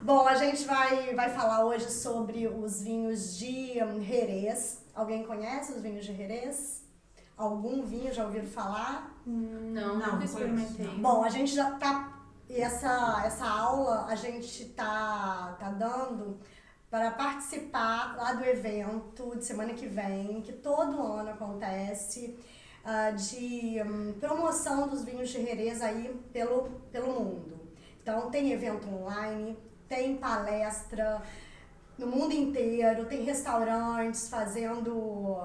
Bom, a gente vai falar hoje sobre os vinhos de Jerez. Alguém conhece os vinhos de Jerez? Algum vinho já ouviram falar? Não, nunca experimentei. Bom, a gente já tá... Essa aula a gente tá dando para participar lá do evento de semana que vem, que todo ano acontece, de promoção dos vinhos de Jerez aí pelo mundo. Então tem evento online, tem palestra no mundo inteiro, tem restaurantes fazendo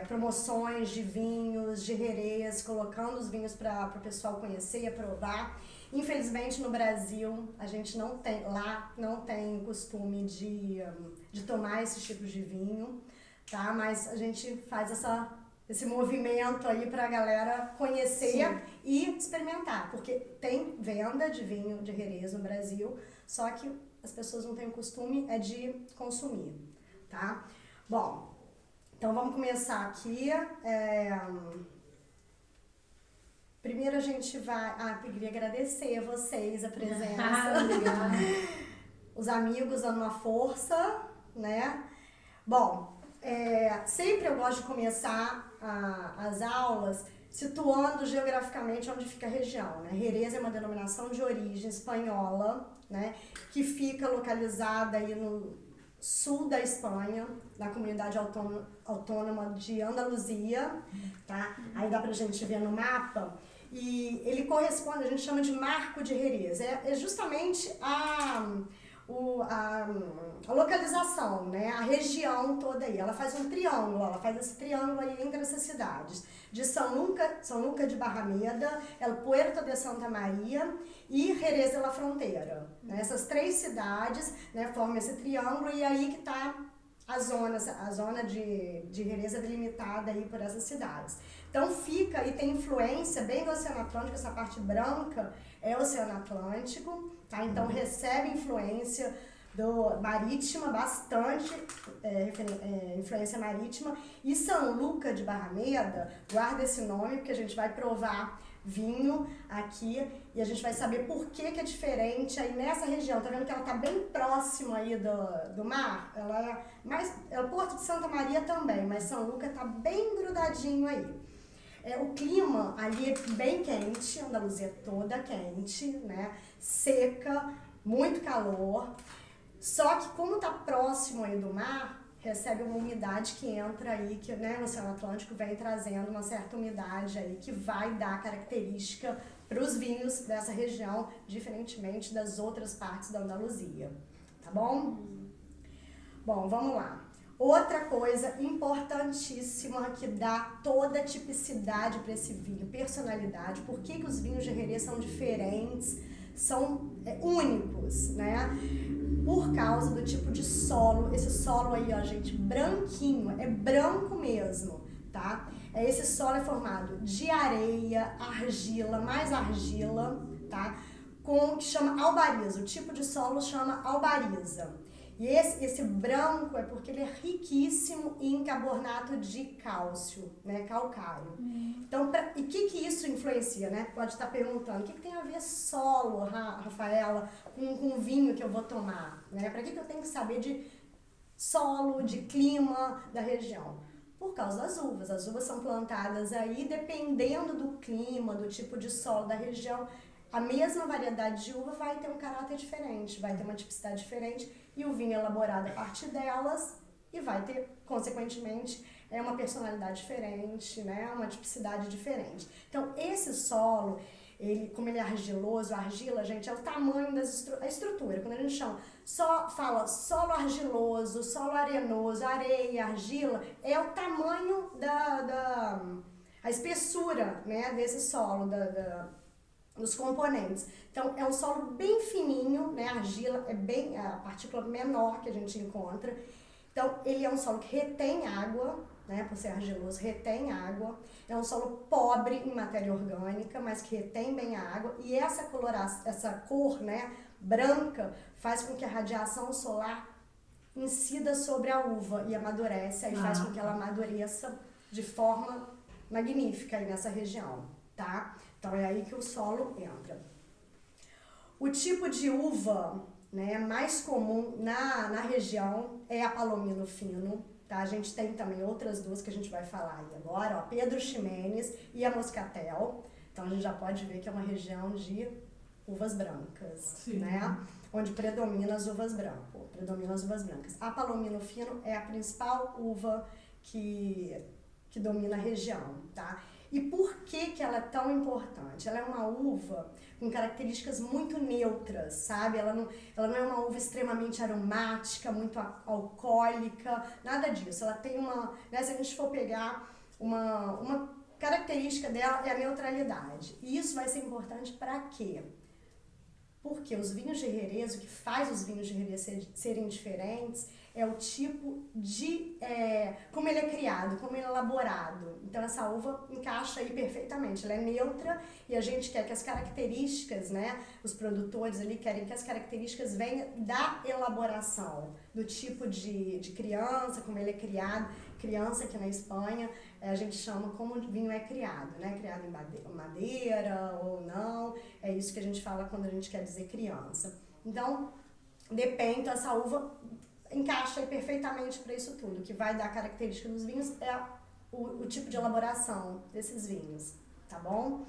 promoções de vinhos, de Jerez, colocando os vinhos para o pessoal conhecer e provar. Infelizmente no Brasil a gente não tem costume de tomar esses tipos de vinho, tá? Mas a gente faz esse movimento aí pra galera conhecer. Sim. E experimentar, porque tem venda de vinho de Jerez no Brasil, só que as pessoas não têm o costume de consumir, tá? Bom, então vamos começar aqui. Primeiro a gente vai... eu queria agradecer a vocês, a presença. Obrigada. Os amigos dando uma força, né? Bom, sempre eu gosto de começar as aulas situando geograficamente onde fica a região, né? Jerez é uma denominação de origem espanhola, né? Que fica localizada aí no sul da Espanha, na comunidade autônoma de Andaluzia, tá? Aí dá pra gente ver no mapa. E ele corresponde, a gente chama de Marco de Jerez. É justamente a localização, né? A região toda aí. Ela faz um triângulo, esse triângulo aí entre essas cidades. De São Luca de Barrameda, El Puerto de Santa Maria e Jerez de la Frontera. Né? Essas três cidades, né, formam esse triângulo e aí que está a zona de Jerez é delimitada aí por essas cidades. Então fica e tem influência bem do Oceano Atlântico, essa parte branca é o Oceano Atlântico, tá? Então recebe influência marítima, bastante influência marítima. E São Luca de Barrameda, guarda esse nome porque a gente vai provar vinho aqui e a gente vai saber por que é diferente aí nessa região. Tá vendo que ela tá bem próxima aí do mar? Ela é o Porto de Santa Maria também, mas São Luca tá bem grudadinho aí. O clima ali é bem quente, Andaluzia é toda quente, né? Seca, muito calor. Só que como está próximo aí do mar, recebe uma umidade que entra aí, que, né, no Oceano Atlântico vem trazendo uma certa umidade aí que vai dar característica para os vinhos dessa região, diferentemente das outras partes da Andaluzia. Tá bom? Bom, vamos lá. Outra coisa importantíssima que dá toda a tipicidade para esse vinho, personalidade, por que os vinhos de Jerez são diferentes, são únicos, né? Por causa do tipo de solo, esse solo aí, ó, gente, branquinho, é branco mesmo, tá? Esse solo é formado de areia, argila, mais argila, tá? Que chama albariza, o tipo de solo chama albariza. E esse branco é porque ele é riquíssimo em carbonato de cálcio, né, calcário. Então, e o que isso influencia, né? Pode estar perguntando, o que tem a ver solo, Rafaela, com o vinho que eu vou tomar? Né? Para que eu tenho que saber de solo, de clima da região? Por causa das uvas. As uvas são plantadas aí, dependendo do clima, do tipo de solo da região, a mesma variedade de uva vai ter um caráter diferente, vai ter uma tipicidade diferente e o vinho é elaborado a partir delas e vai ter, consequentemente, uma personalidade diferente, né? Uma tipicidade diferente. Então, esse solo, como ele é argiloso, a argila, gente, é o tamanho da estrutura. Quando a gente fala solo argiloso, solo arenoso, areia, argila, é o tamanho a espessura, né, desse solo, dos componentes. Então, é um solo bem fininho, né? A argila é a partícula menor que a gente encontra. Então, ele é um solo que retém água, né? Por ser argiloso, retém água. É um solo pobre em matéria orgânica, mas que retém bem a água. E essa cor, né, branca, faz com que a radiação solar incida sobre a uva e amadurece. Aí faz com que ela amadureça de forma magnífica aí nessa região, tá? Então é aí que o solo entra. O tipo de uva né, mais comum na região é a Palomino Fino, tá? A gente tem também outras duas que a gente vai falar aí agora, ó, Pedro Ximenes e a Moscatel. Então a gente já pode ver que é uma região de uvas brancas, Sim. né? Onde predominam as uvas brancas. A Palomino Fino é a principal uva que domina a região, tá? E por que ela é tão importante? Ela é uma uva com características muito neutras, sabe? Ela não é uma uva extremamente aromática, muito alcoólica, nada disso. Ela tem né, se a gente for pegar uma característica dela é a neutralidade. E isso vai ser importante para quê? Porque os vinhos de Jerez, o que faz os vinhos de Jerez serem diferentes é o tipo de, como ele é criado, como ele é elaborado. Então essa uva encaixa aí perfeitamente, ela é neutra e a gente quer que as características, né, os produtores ali querem que as características venham da elaboração, do tipo de criança, como ele é criado. Criança aqui na Espanha, a gente chama como o vinho é criado, né? Criado em madeira ou não, é isso que a gente fala quando a gente quer dizer criança. Então, depende, essa uva encaixa aí perfeitamente para isso tudo. O que vai dar característica dos vinhos é o tipo de elaboração desses vinhos, tá bom?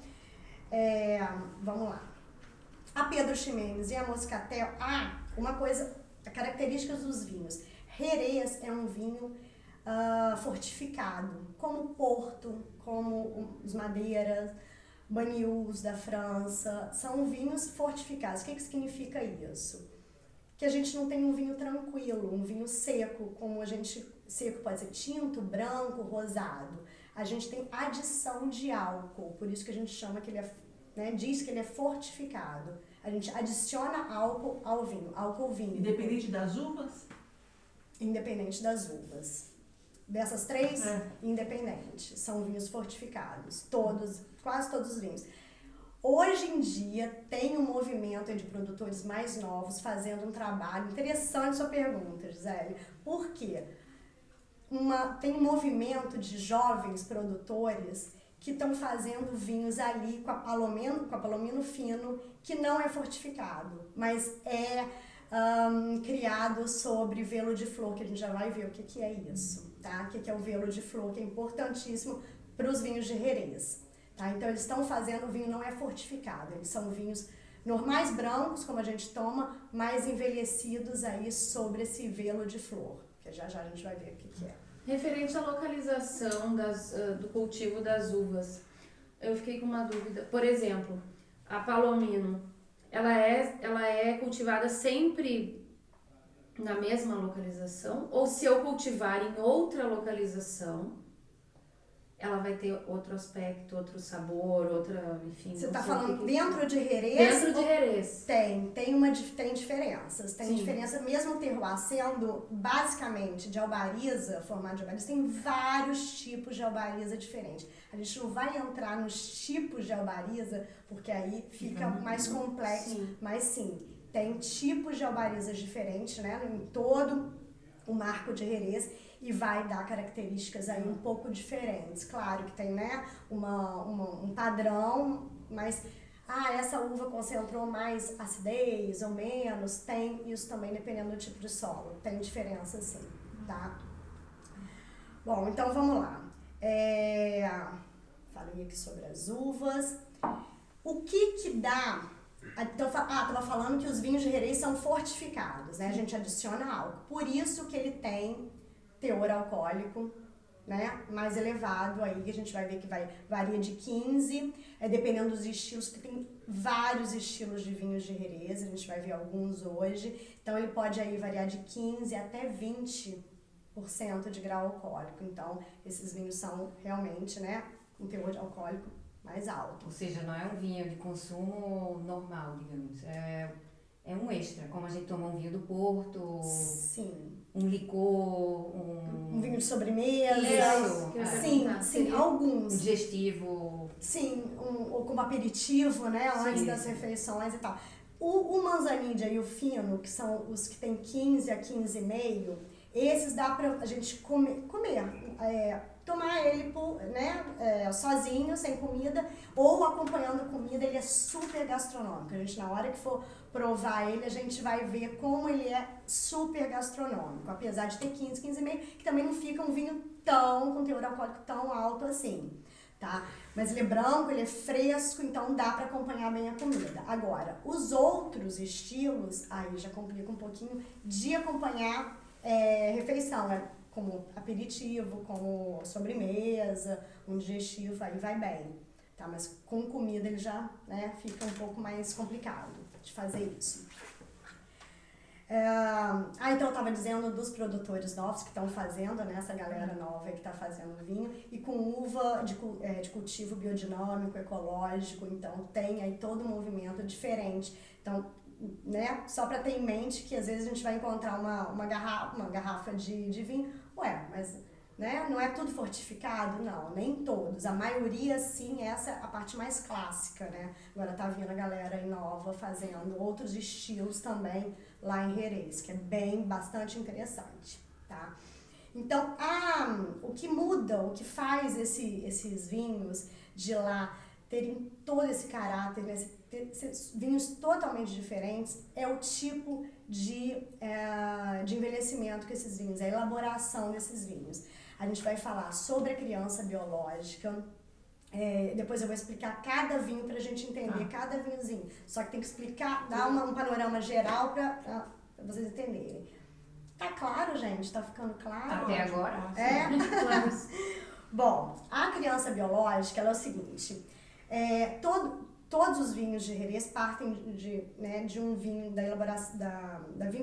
Vamos lá. A Pedro Ximenes e a Moscatel, uma coisa, características dos vinhos. Jerez é um vinho fortificado, como Porto, como os Madeiras, Banyuls da França, são vinhos fortificados. O que significa isso? Que a gente não tem um vinho tranquilo, um vinho seco, como seco pode ser tinto, branco, rosado. A gente tem adição de álcool, por isso que a gente chama que ele diz que ele é fortificado. A gente adiciona álcool ao vinho, álcool vinho. Independente das uvas? Independente das uvas. Dessas três, independente. São vinhos fortificados. Quase todos os vinhos. Hoje em dia, tem um movimento de produtores mais novos fazendo um trabalho. Interessante sua pergunta, Gisele. Por quê? Tem um movimento de jovens produtores que estão fazendo vinhos ali com a Palomino Fino, que não é fortificado, mas é criado sobre velo de flor, que a gente já vai ver o que é isso, tá? O que é o velo de flor, que é importantíssimo para os vinhos de Jerez, tá? Então eles estão fazendo, o vinho não é fortificado, eles são vinhos normais brancos, como a gente toma, mais envelhecidos aí sobre esse velo de flor, que já a gente vai ver o que é. Referente à localização do cultivo das uvas, eu fiquei com uma dúvida. Por exemplo, a Palomino, ela é cultivada sempre na mesma localização? Ou se eu cultivar em outra localização, ela vai ter outro aspecto, outro sabor, enfim... Você está falando dentro de Jerez? Dentro de Jerez. Tem diferenças. Tem diferença, mesmo o terroir sendo basicamente de albariza, formado de albariza, tem vários tipos de albariza diferentes. A gente não vai entrar nos tipos de albariza, porque aí fica mais complexo. Sim. Mas sim, tem tipos de albarizas diferentes, né, em todo o marco de Jerez, e vai dar características aí um pouco diferentes. Claro que tem, né, um padrão, mas essa uva concentrou mais acidez ou menos, tem isso também dependendo do tipo de solo, tem diferença sim, tá? Bom, então vamos lá. Falei aqui sobre as uvas. O que dá... Então, estava falando que os vinhos de Jerez são fortificados, né? A gente adiciona álcool. Por isso que ele tem teor alcoólico, né, mais elevado aí, que a gente vai ver que varia de 15, dependendo dos estilos, que tem vários estilos de vinhos de Jerez, a gente vai ver alguns hoje. Então, ele pode aí variar de 15 até 20% de grau alcoólico. Então, esses vinhos são realmente, né, um teor alcoólico mais alto. Ou seja, não é um vinho de consumo normal, digamos. É um extra, como a gente toma um vinho do Porto. Sim. Um licor, um vinho de sobremesa. Isso. Sim, alguns. Um digestivo. Sim, ou como aperitivo, né, antes das refeições e tal. O Manzanilla e o Fino, que são os que tem 15 a 15,5, esses dá pra a gente comer. tomar ele sozinho, sem comida, ou acompanhando comida. Ele é super gastronômico. A gente, na hora que for provar ele, a gente vai ver como ele é super gastronômico. Apesar de ter 15,5, que também não fica um vinho com teor alcoólico tão alto assim, tá? Mas ele é branco, ele é fresco, então dá para acompanhar bem a comida. Agora, os outros estilos, aí já complica um pouquinho de acompanhar refeição, como aperitivo, como sobremesa, um digestivo, aí vai bem, tá? Mas com comida ele já, fica um pouco mais complicado de fazer isso. Então eu estava dizendo dos produtores novos que estão fazendo, essa galera nova que está fazendo vinho, e com uva de cultivo biodinâmico, ecológico, então tem aí todo um movimento diferente. Então, só para ter em mente que às vezes a gente vai encontrar uma garrafa de vinho, mas não é tudo fortificado? Não, nem todos. A maioria, sim, essa é a parte mais clássica, Agora tá vindo a galera aí nova fazendo outros estilos também lá em Jerez, que é bastante interessante, tá? Então, o que muda, o que faz esses vinhos de lá terem todo esse caráter, esses vinhos totalmente diferentes, é o tipo de envelhecimento que esses vinhos, a elaboração desses vinhos. A gente vai falar sobre a criança biológica, depois eu vou explicar cada vinho pra gente entender cada vinhozinho. Só que tem que explicar, dar um panorama geral pra vocês entenderem. Tá claro, gente? Tá ficando claro? Até agora? Claro. Bom, a criança biológica, ela é o seguinte, todos os vinhos de Jerez partem de um vinho, da elaboração,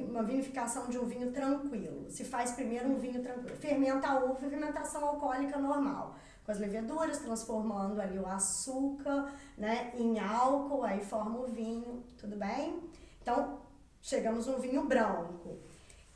uma vinificação de um vinho tranquilo. Se faz primeiro um vinho tranquilo. Fermenta a uva, fermentação alcoólica normal, com as leveduras, transformando ali o açúcar, em álcool, aí forma o vinho, tudo bem? Então, chegamos no vinho branco.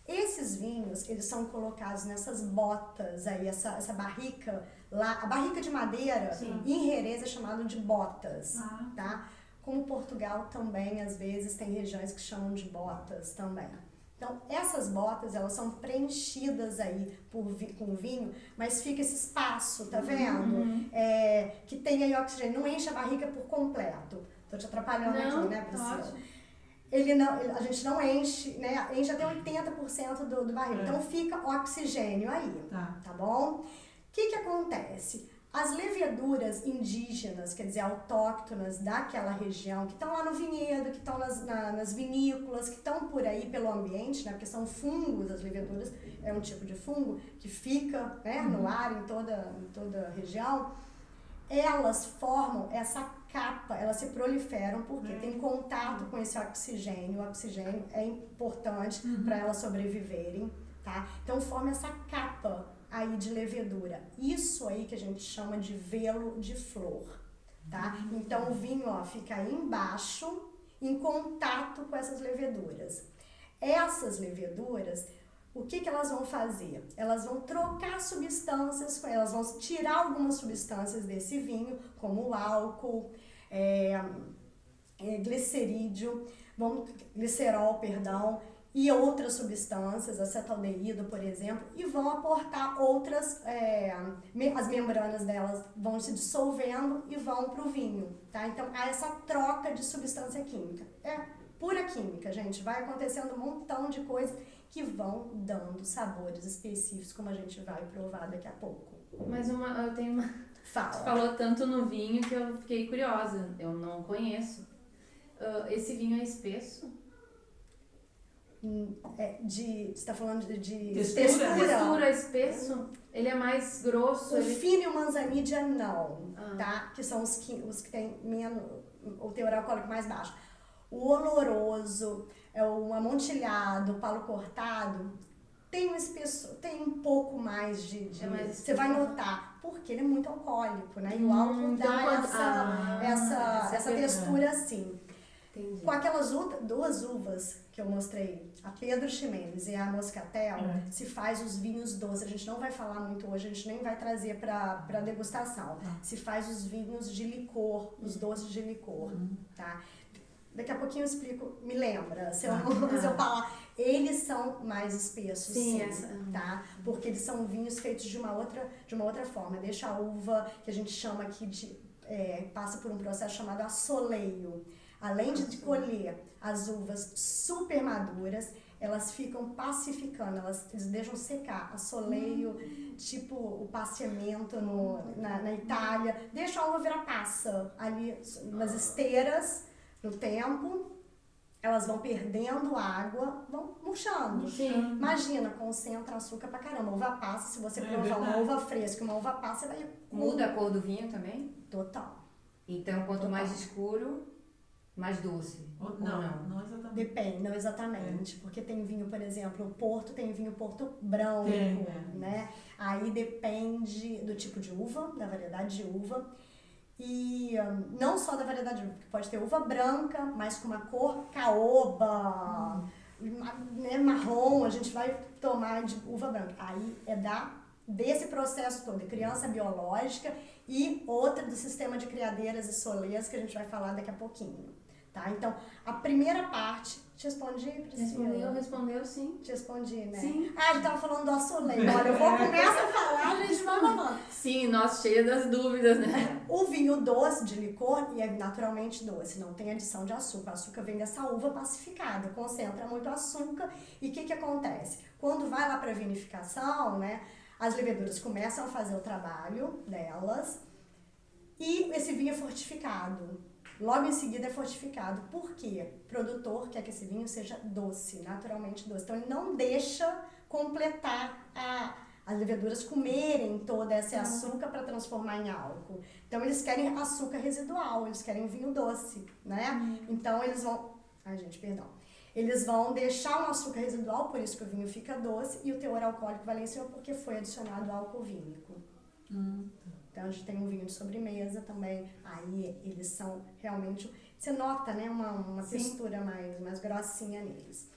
Esses vinhos, eles são colocados nessas botas aí, essa barrica lá, a barrica de madeira, em Jerez é chamado de botas, tá? Como Portugal também, às vezes, tem regiões que chamam de botas também. Então, essas botas, elas são preenchidas aí com vinho, mas fica esse espaço, tá vendo? Que tem aí oxigênio, não enche a barriga por completo. Tô te atrapalhando aqui, Priscila? Ótimo. A gente não enche, enche até 80% do barril. Então fica oxigênio aí, tá bom? O que acontece? As leveduras indígenas, quer dizer, autóctonas daquela região, que estão lá no vinhedo, que estão nas vinícolas, que estão por aí pelo ambiente, porque são fungos, as leveduras é um tipo de fungo que fica no ar em toda a região, elas formam essa capa, elas se proliferam porque tem contato com esse oxigênio. O oxigênio é importante para elas sobreviverem, tá? Então forma essa capa aí de levedura. Isso aí que a gente chama de velo de flor, tá? Então o vinho, fica aí embaixo, em contato com essas leveduras. Essas leveduras, o que elas vão fazer? Elas vão trocar substâncias, elas vão tirar algumas substâncias desse vinho, como o álcool, glicerol, e outras substâncias, acetaldeído, por exemplo, e vão aportar outras, as membranas delas vão se dissolvendo e vão para o vinho, tá? Então, há essa troca de substância química. É pura química, gente. Vai acontecendo um montão de coisas que vão dando sabores específicos, como a gente vai provar daqui a pouco. Mas eu tenho uma... Fala. Tu falou tanto no vinho que eu fiquei curiosa. Eu não conheço. Esse vinho é espesso? Você está falando de textura? Textura espesso? Ele é mais grosso? O fino e o manzanilla não, tá? Que são os que têm menos, o teor alcoólico mais baixo. O oloroso, o amontilhado, o palo cortado, tem um pouco mais de você vai notar, porque ele é muito alcoólico, E o álcool dá essa textura assim. Entendi. Com aquelas duas uvas que eu mostrei, a Pedro Ximénez e a Moscatel, se faz os vinhos doces. A gente não vai falar muito hoje, a gente nem vai trazer para degustação. Se faz os vinhos de licor, os doces de licor, tá? Daqui a pouquinho eu explico, me lembra, se eu falar. Eles são mais espessos, sim, tá? Porque eles são vinhos feitos de uma outra forma. Deixa a uva, que a gente chama aqui passa por um processo chamado assoleio. Além de colher as uvas super maduras, elas ficam pacificando, eles deixam secar, assoleio, tipo o passeamento na Itália, deixa a uva virar passa ali nas esteiras, no tempo, elas vão perdendo água, vão murchando. Sim. Imagina, concentra açúcar pra caramba, uva passa, se você provar uma uva fresca, uma uva passa, vai... Muda a cor do vinho também? Total. Então, quanto mais escuro, mais doce. Não exatamente. Depende, não exatamente. Porque tem vinho, por exemplo, o Porto tem vinho Porto branco, né? Aí depende do tipo de uva, da variedade de uva. E não só da variedade de uva, porque pode ter uva branca, mas com uma cor caoba, né, marrom, a gente vai tomar de uva branca. Aí desse processo todo, de criança biológica e outra do sistema de criadeiras e soleiras que a gente vai falar daqui a pouquinho. Tá? Então, a primeira parte... Te respondi, Priscila? Respondeu sim. Te respondi, né? Sim. A gente tava falando do assoleio. Olha, eu vou começar a falar, a gente vai falando. Sim, nossa, cheia das dúvidas, né? O vinho doce de licor, e é naturalmente doce, não tem adição de açúcar. O açúcar vem dessa uva pacificada, concentra muito açúcar. E o que acontece? Quando vai lá para a vinificação, né, as leveduras começam a fazer o trabalho delas e esse vinho é fortificado. Logo em seguida é fortificado. Por quê? O produtor quer que esse vinho seja doce, naturalmente doce. Então ele não deixa completar as leveduras comerem todo esse açúcar para transformar em álcool. Então eles querem açúcar residual, eles querem vinho doce, né? Então eles vão... Ai, gente, perdão. Eles vão deixar um açúcar residual, por isso que o vinho fica doce, e o teor alcoólico vai lá em cima porque foi adicionado álcool vínico. Então a gente tem um vinho de sobremesa também, aí eles são realmente, você nota, né, uma textura mais grossinha neles.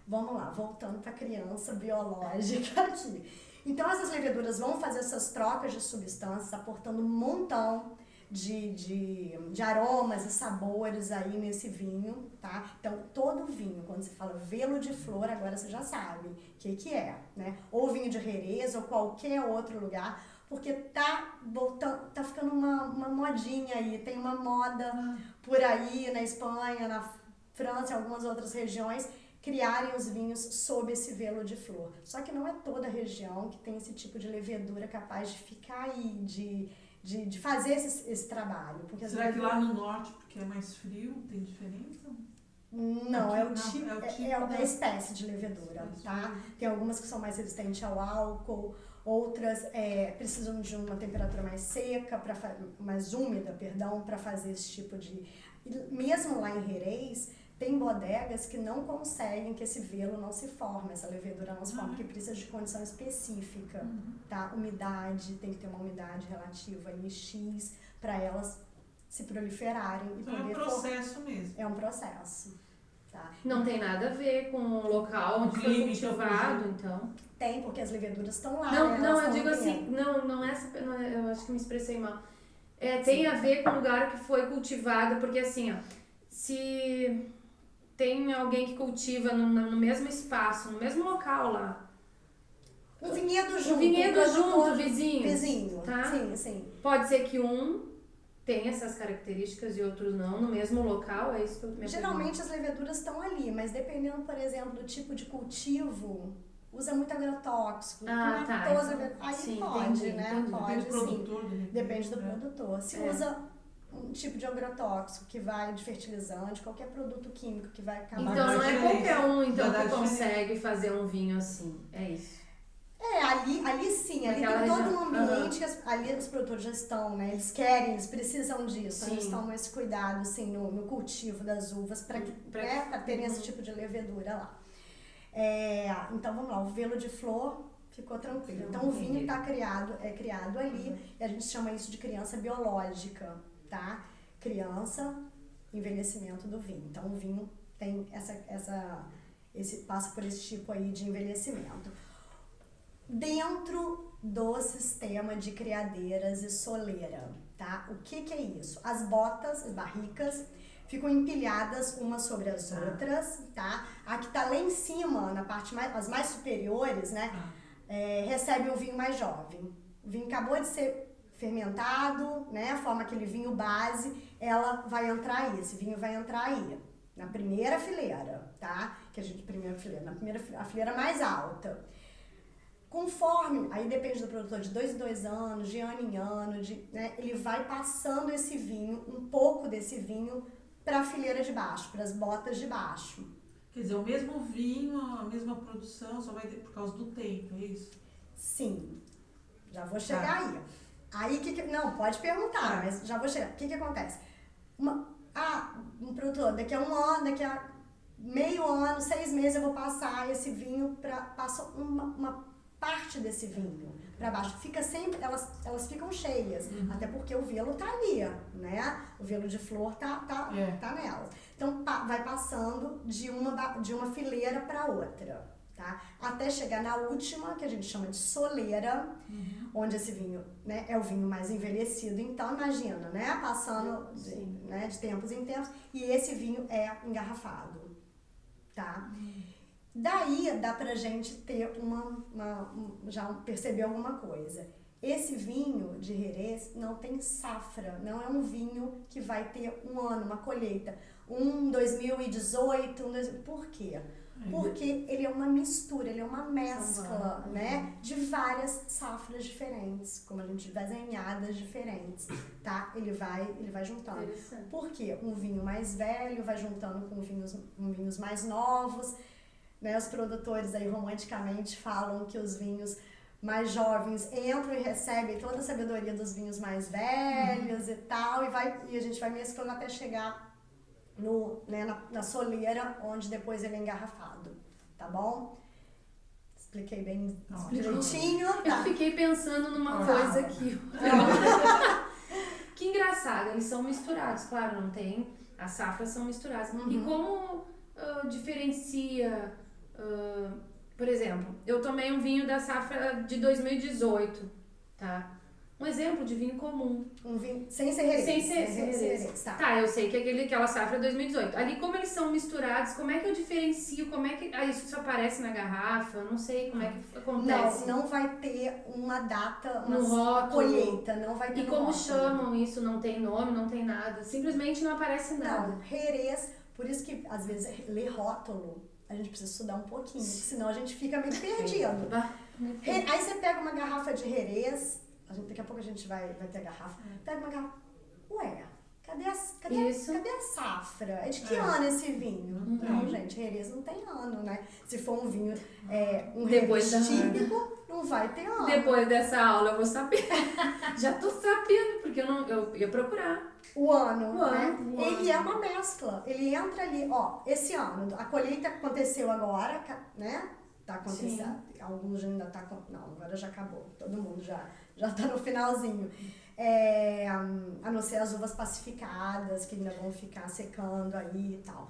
Vamos lá, voltando para a criança biológica aqui. Então essas leveduras vão fazer essas trocas de substâncias, aportando um montão de aromas e sabores aí nesse vinho, tá? Então todo vinho, quando você fala velo de flor, agora você já sabe o que é, né? Ou vinho de Jerez ou qualquer outro lugar, porque tá ficando uma modinha aí, tem uma moda por aí na Espanha, na França e algumas outras regiões, criarem os vinhos sob esse velo de flor. Só que não é toda região que tem esse tipo de levedura capaz de ficar aí, de fazer esse trabalho. Porque será que lá no norte, porque é mais frio, tem diferença? Não, Aqui, é a espécie de levedura, tá? Tem algumas que são mais resistentes ao álcool, outras precisam de uma temperatura mais seca, mais úmida, para fazer esse tipo de... Mesmo lá em Jerez, tem bodegas que não conseguem que esse velo não se forme, essa levedura não se forme, porque precisa de condição específica, tá? Umidade, tem que ter uma umidade relativa aí, X, para elas se proliferarem e então poder... É um processo mesmo. É um processo, tá? Não tem nada a ver com o local onde foi cultivado, então. Tem, porque as leveduras estão lá. Não, eu digo assim, eu acho que me expressei mal. Tem a ver com o lugar que foi cultivado, porque assim, ó, se tem alguém que cultiva no mesmo espaço, no mesmo local lá. Um vinhedo junto. Um vinhedo junto, vizinho. Tá? Sim. Pode ser que um tem essas características e outros não, no mesmo local, é isso que eu me Geralmente as leveduras estão ali, mas dependendo, por exemplo, do tipo de cultivo, usa muito agrotóxico. Tá. Aí sim, pode, entendi, né? entendi. Pode, Depende do produtor, sim. Depende do produtor. Se É. usa um tipo de agrotóxico que vai de fertilizante, qualquer produto químico que vai acabar... Então não é qualquer um então, que Verdade, consegue fazer um vinho assim, é isso. Ali sim, ali Naquela tem todo região. um ambiente que ali os produtores já estão, né? Eles precisam disso, Sim. eles tomam esse cuidado, assim, no cultivo das uvas para terem esse tipo de levedura lá. Então, vamos lá, o velo de flor ficou tranquilo. Então, o vinho é criado ali, e a gente chama isso de criança biológica, tá? Criança, envelhecimento do vinho. Então, o vinho tem passa por esse tipo aí de envelhecimento. Dentro do sistema de criadeiras e soleira, tá? O que é isso? As botas, as barricas, ficam empilhadas umas sobre as outras, tá? A que tá lá em cima, na parte as mais superiores, né? Recebe o vinho mais jovem. O vinho acabou de ser fermentado, né? Forma aquele vinho base, ela vai entrar aí, esse vinho vai entrar aí, na primeira fileira, tá? A fileira mais alta. Conforme, aí depende do produtor, de 2 em 2 anos, de ano em ano, né? Ele vai passando esse vinho, um pouco desse vinho, para a fileira de baixo, para as botas de baixo. Quer dizer, o mesmo vinho, a mesma produção, só vai ter por causa do tempo, é isso? Sim, já vou chegar aí. Aí, não, pode perguntar, mas já vou chegar. O que acontece? Um produtor, daqui a um ano, daqui a meio ano, 6 meses, eu vou passar esse vinho passo uma parte desse vinho para baixo. Fica sempre, elas ficam cheias, até porque o velo tá ali, né? O velo de flor tá nela. Então, vai passando de uma fileira para outra, tá? Até chegar na última, que a gente chama de soleira, onde esse vinho, né, é o vinho mais envelhecido. Então, imagina, né? Passando de tempos em tempos, e esse vinho é engarrafado, tá? Daí dá pra gente ter já perceber alguma coisa. Esse vinho de Jerez não tem safra, não é um vinho que vai ter um ano, uma colheita. 2018, por quê? Porque ele é uma mistura, ele é uma mescla, né, de várias safras diferentes, como a gente desenhadas diferentes, tá? Ele vai juntando. Por quê? Um vinho mais velho vai juntando com vinhos mais novos, né? Os produtores aí romanticamente falam que os vinhos mais jovens entram e recebem toda a sabedoria dos vinhos mais velhos e tal, e a gente vai mesclando até chegar na soleira, onde depois ele é engarrafado, tá bom? Expliquei bem direitinho. Tá. Eu fiquei pensando numa coisa aqui. Que engraçado, eles são misturados, claro, não tem, as safras são misturadas. E como diferencia, por exemplo, eu tomei um vinho da safra de 2018, tá? Um exemplo de vinho comum. Um vinho sem ser Jerez. Sem ser Jerez. Tá, eu sei que aquela safra é 2018. Ali, como eles são misturados, como é que eu diferencio? Como é que isso aparece na garrafa? Eu não sei como é que acontece. Não vai ter uma data, no rótulo, colheita, não vai ter. E como chamam isso? Não tem nome, não tem nada. Simplesmente não aparece nada. Não, Jerez, por isso que às vezes ler rótulo, a gente precisa estudar um pouquinho, senão a gente fica meio perdido. Aí você pega uma garrafa de Jerez. Daqui a pouco a gente vai ter a garrafa. Pega uma garrafa. Ué, cadê a safra? É de que ano esse vinho? Não, gente, Jerez não tem ano, né? Se for um vinho, um Jerez típico, não vai ter ano. Depois dessa aula eu vou saber. Já tô sabendo, porque eu ia procurar. O ano, né? Ele é uma mescla. Ele entra ali, esse ano, a colheita aconteceu agora, né? Tá acontecendo. Sim. Alguns ainda tá... Não, agora já acabou. Todo mundo já tá no finalzinho. A não ser as uvas pacificadas, que ainda vão ficar secando aí e tal.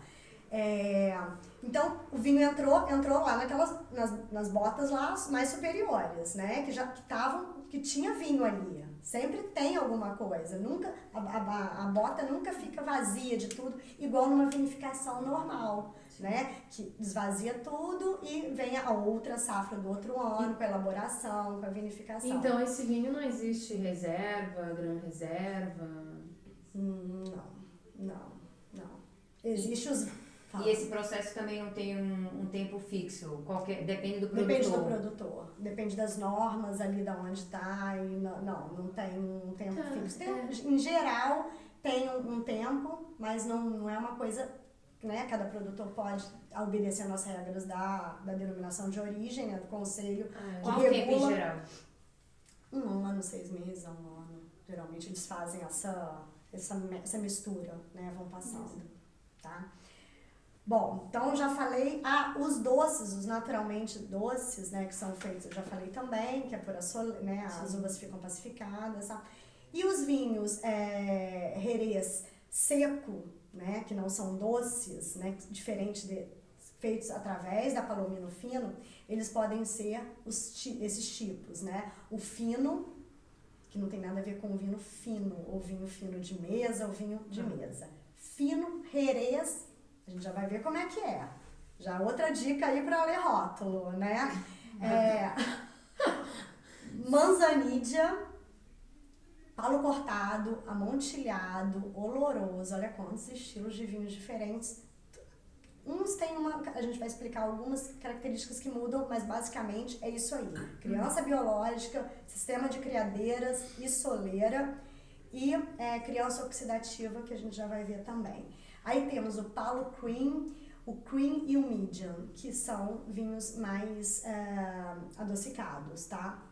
Então, o vinho entrou lá nas botas lá mais superiores, né? Que tinha vinho ali. Sempre tem alguma coisa. Nunca, a bota nunca fica vazia de tudo, igual numa vinificação normal, né? Que esvazia tudo e vem a outra safra do outro ano, com a elaboração, com a vinificação. Então, esse vinho não existe reserva, grão reserva? Não. Existe os... E esse processo também não tem um tempo fixo? Depende do produtor? Depende do produtor. Depende das normas ali de onde está. Não tem um tempo fixo. Em geral, tem um tempo, mas não é uma coisa... Né? Cada produtor pode obedecer às regras da denominação de origem, né? Do conselho. Qual o tempo em geral? 1 ano, 6 meses, 1 ano. Geralmente eles fazem essa mistura, né? Vão passando, tá? Bom, então já falei, os doces, os naturalmente doces, né, que são feitos, eu já falei também, que é por né, as uvas ficam pacificadas, tá? E os vinhos Jerez seco, né, que não são doces, né, diferente feitos através da Palomino fino, eles podem ser esses tipos, né? O fino, que não tem nada a ver com o vinho fino, ou vinho fino de mesa, ou vinho de mesa. fino, Jerez, a gente já vai ver como é que é. Já outra dica aí para ler rótulo, né? Manzanilla, palo cortado, amontilhado, oloroso. Olha quantos estilos de vinhos diferentes. Uns tem a gente vai explicar algumas características que mudam, mas basicamente é isso aí. Criança biológica, sistema de criadeiras e soleira e criança oxidativa, que a gente já vai ver também. Aí temos o palo cream, o cream e o medium, que são vinhos mais adocicados, tá?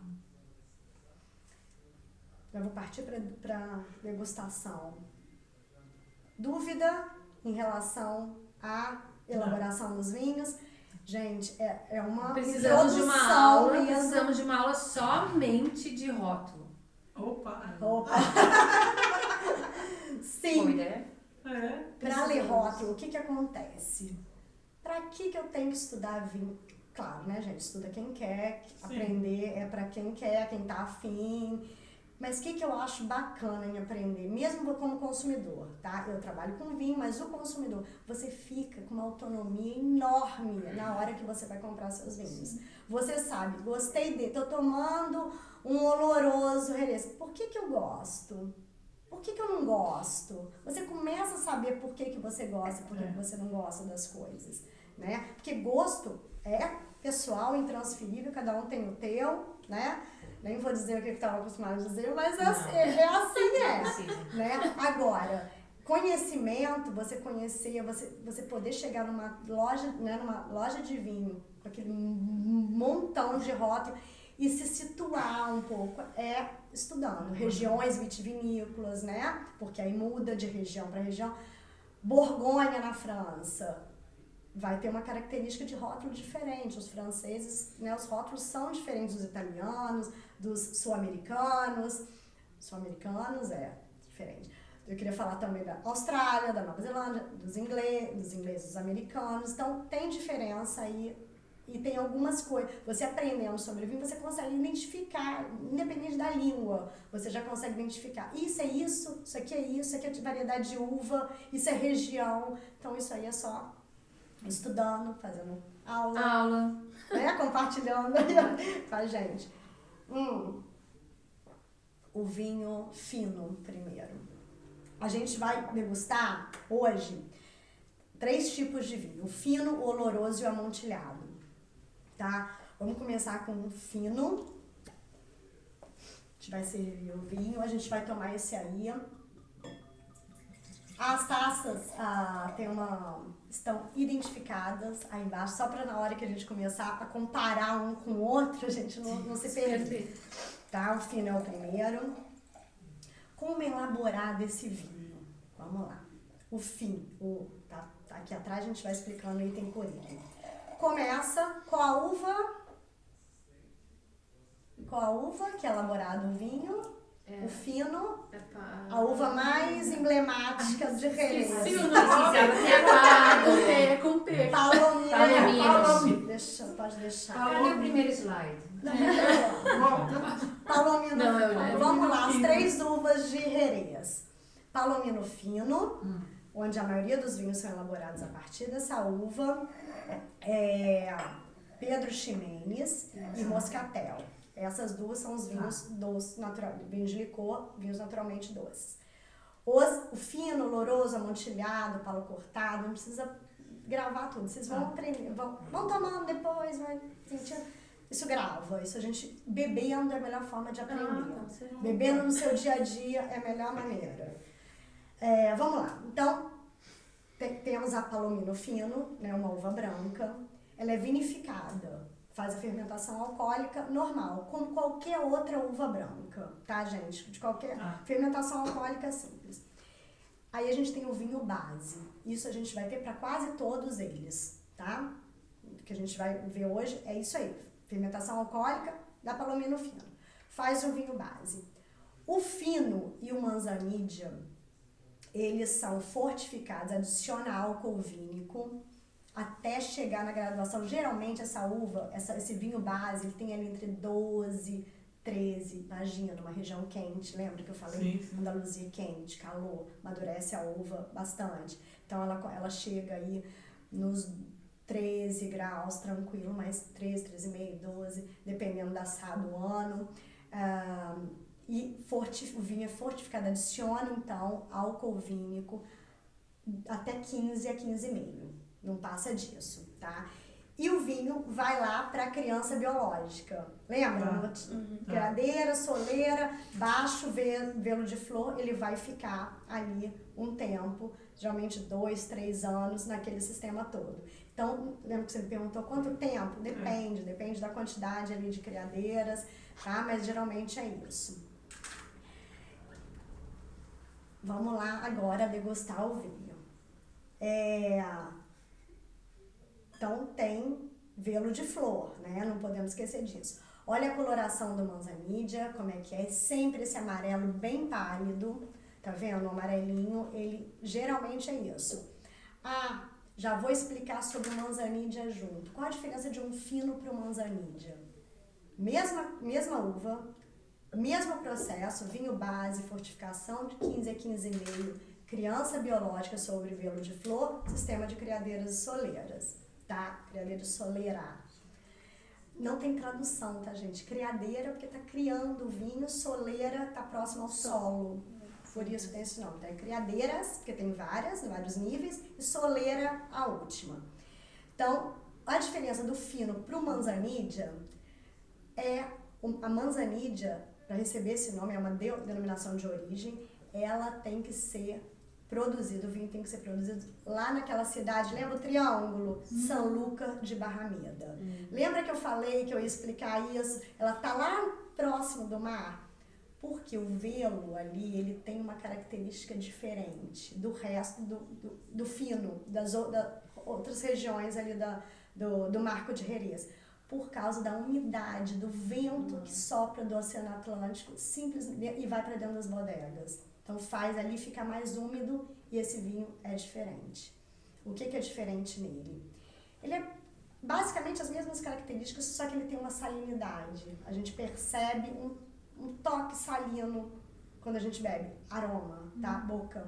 Já vou partir para degustação. Dúvida em relação à elaboração dos vinhos? Gente, é uma Precisamos de uma introdução aula, mesmo. precisamos de uma aula somente de rótulo. Opa! Sim. Boa ideia. Para ler rótulo, o que acontece? Para que eu tenho que estudar vinho? Claro, né, gente? Estuda quem quer, aprender é para quem quer, quem tá afim. Mas o que eu acho bacana em aprender, mesmo como consumidor, tá? Eu trabalho com vinho, mas o consumidor, você fica com uma autonomia enorme na hora que você vai comprar seus vinhos. Você sabe, gostei dele, tô tomando um oloroso Jerez. Por que eu gosto? Por que eu não gosto? Você começa a saber por que você gosta, por que você não gosta das coisas, né? Porque gosto é pessoal, intransferível, cada um tem o teu, né? Nem vou dizer o que eu estava acostumada a dizer, mas né? Agora, conhecimento, você conhecer, você poder chegar numa loja, né, numa loja de vinho, com aquele montão de rótulos, e se situar um pouco, estudando regiões vitivinícolas, né? Porque aí muda de região para região. Borgonha na França vai ter uma característica de rótulo diferente. Os franceses, né, os rótulos são diferentes dos italianos, dos sul-americanos. Sul-americanos é diferente. Eu queria falar também da Austrália, da Nova Zelândia, dos ingleses, dos americanos. Então, tem diferença aí. E tem algumas coisas, você aprendendo sobre vinho, você consegue identificar, independente da língua, você já consegue identificar. Isso é isso aqui é isso aqui é de variedade de uva, isso é região. Então isso aí é só estudando, fazendo aula. Né? Compartilhando com a gente. O vinho fino primeiro. A gente vai degustar hoje 3 tipos de vinho, o fino, o oloroso e o amontilhado. Tá? Vamos começar com um fino. A gente vai servir o vinho, a gente vai tomar esse aí. As taças estão identificadas aí embaixo, só para na hora que a gente começar a comparar um com o outro, a gente não se perder. Tá? O fino é o primeiro. Como elaborar esse vinho? Vamos lá. O fino, tá aqui atrás, a gente vai explicando item por item. Começa com a uva, que é elaborado o vinho, o fino, a uva mais emblemática de Jerez. Com P. Palomino. Pode deixar. Cadê o primeiro slide? Palomino fino. Vamos lá, as 3 uvas de Jerez. Palomino fino, onde a maioria dos vinhos são elaborados a partir dessa uva. Pedro Ximenes e Moscatel. Essas duas são os vinhos doces, vinhos de licor, vinhos naturalmente doces. O fino, oloroso, amontilhado, palo cortado, não precisa gravar tudo. Vocês vão aprender, vão tomando depois, vai sentindo. Isso grava, isso a gente bebendo é a melhor forma de aprender. Bebendo no seu dia a dia é a melhor maneira. Vamos lá, então temos a Palomino fino, né, uma uva branca. Ela é vinificada, faz a fermentação alcoólica normal, como qualquer outra uva branca, tá, gente? De qualquer fermentação alcoólica simples. Aí a gente tem o vinho base. Isso a gente vai ter para quase todos eles, tá? O que a gente vai ver hoje é isso aí. Fermentação alcoólica da Palomino fino. Faz o vinho base. O fino e o manzanilla, eles são fortificados, adiciona álcool vínico até chegar na graduação. Geralmente essa uva, esse vinho base, ele tem ali entre 12, 13, imagina, numa região quente, lembra que eu falei? Sim. Andaluzia quente, calor, amadurece a uva bastante. Então ela chega aí nos 13 graus, tranquilo, mais 13, 13,5, 12, dependendo da safra do ano. E o vinho é fortificado, adiciona então álcool vínico até 15 a 15,5, não passa disso, tá? E o vinho vai lá para a criança biológica. Lembra? Criadeira, soleira, baixo velo de flor, ele vai ficar ali um tempo, geralmente 2, 3 anos, naquele sistema todo. Então, lembra que você me perguntou quanto tempo? Depende da quantidade ali de criadeiras, tá? Mas geralmente é isso. Vamos lá agora degustar o vinho. Então tem velo de flor, né? Não podemos esquecer disso. Olha a coloração do Manzanilla, como é que é? Sempre esse amarelo bem pálido, tá vendo? O amarelinho, ele geralmente é isso. Já vou explicar sobre o Manzanilla junto. Qual a diferença de um fino para o Manzanilla? Mesma uva, mesmo processo, vinho base, fortificação de 15 a 15,5, criança biológica sobre velo de flor, sistema de criadeiras e soleiras, tá? Criadeira soleira. Não tem tradução, tá, gente? Criadeira porque tá criando o vinho, soleira tá próximo ao solo. Por isso tem esse nome. Tem criadeiras, porque tem vários níveis, e soleira a última. Então, a diferença do fino pro Manzanilla é a Manzanilla, para receber esse nome, é uma denominação de origem, ela tem que ser produzido, o vinho tem que ser produzido lá naquela cidade, lembra o Triângulo? São Lucas de Barrameda. Lembra que eu falei que eu ia explicar isso? Ela tá lá próximo do mar, porque o velo ali, ele tem uma característica diferente do resto do fino, das outras regiões ali do Marco de Jerez, por causa da umidade, do vento que sopra do Oceano Atlântico simplesmente, e vai para dentro das bodegas. Então faz ali ficar mais úmido e esse vinho é diferente. O que é diferente nele? Ele é basicamente as mesmas características, só que ele tem uma salinidade. A gente percebe um toque salino quando a gente bebe. Aroma, tá? Boca.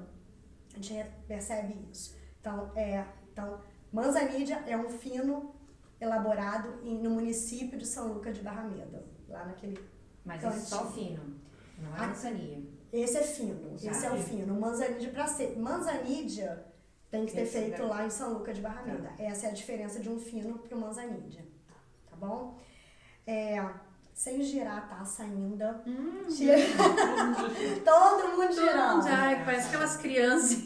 A gente percebe isso. Então, Manzanilla é um fino elaborado no município de São Lucas de Barrameda. Lá naquele Mas cantinho. esse é só fino, não é Manzanilla. Esse é fino, esse é o fino. Manzanilla para ser. Manzanilla tem que ter feito lá em São Lucas de Barrameda. Essa é a diferença de um fino para o Manzanilla. Tá bom? Sem girar a taça ainda. Todo mundo girando. Ai, parece aquelas crianças.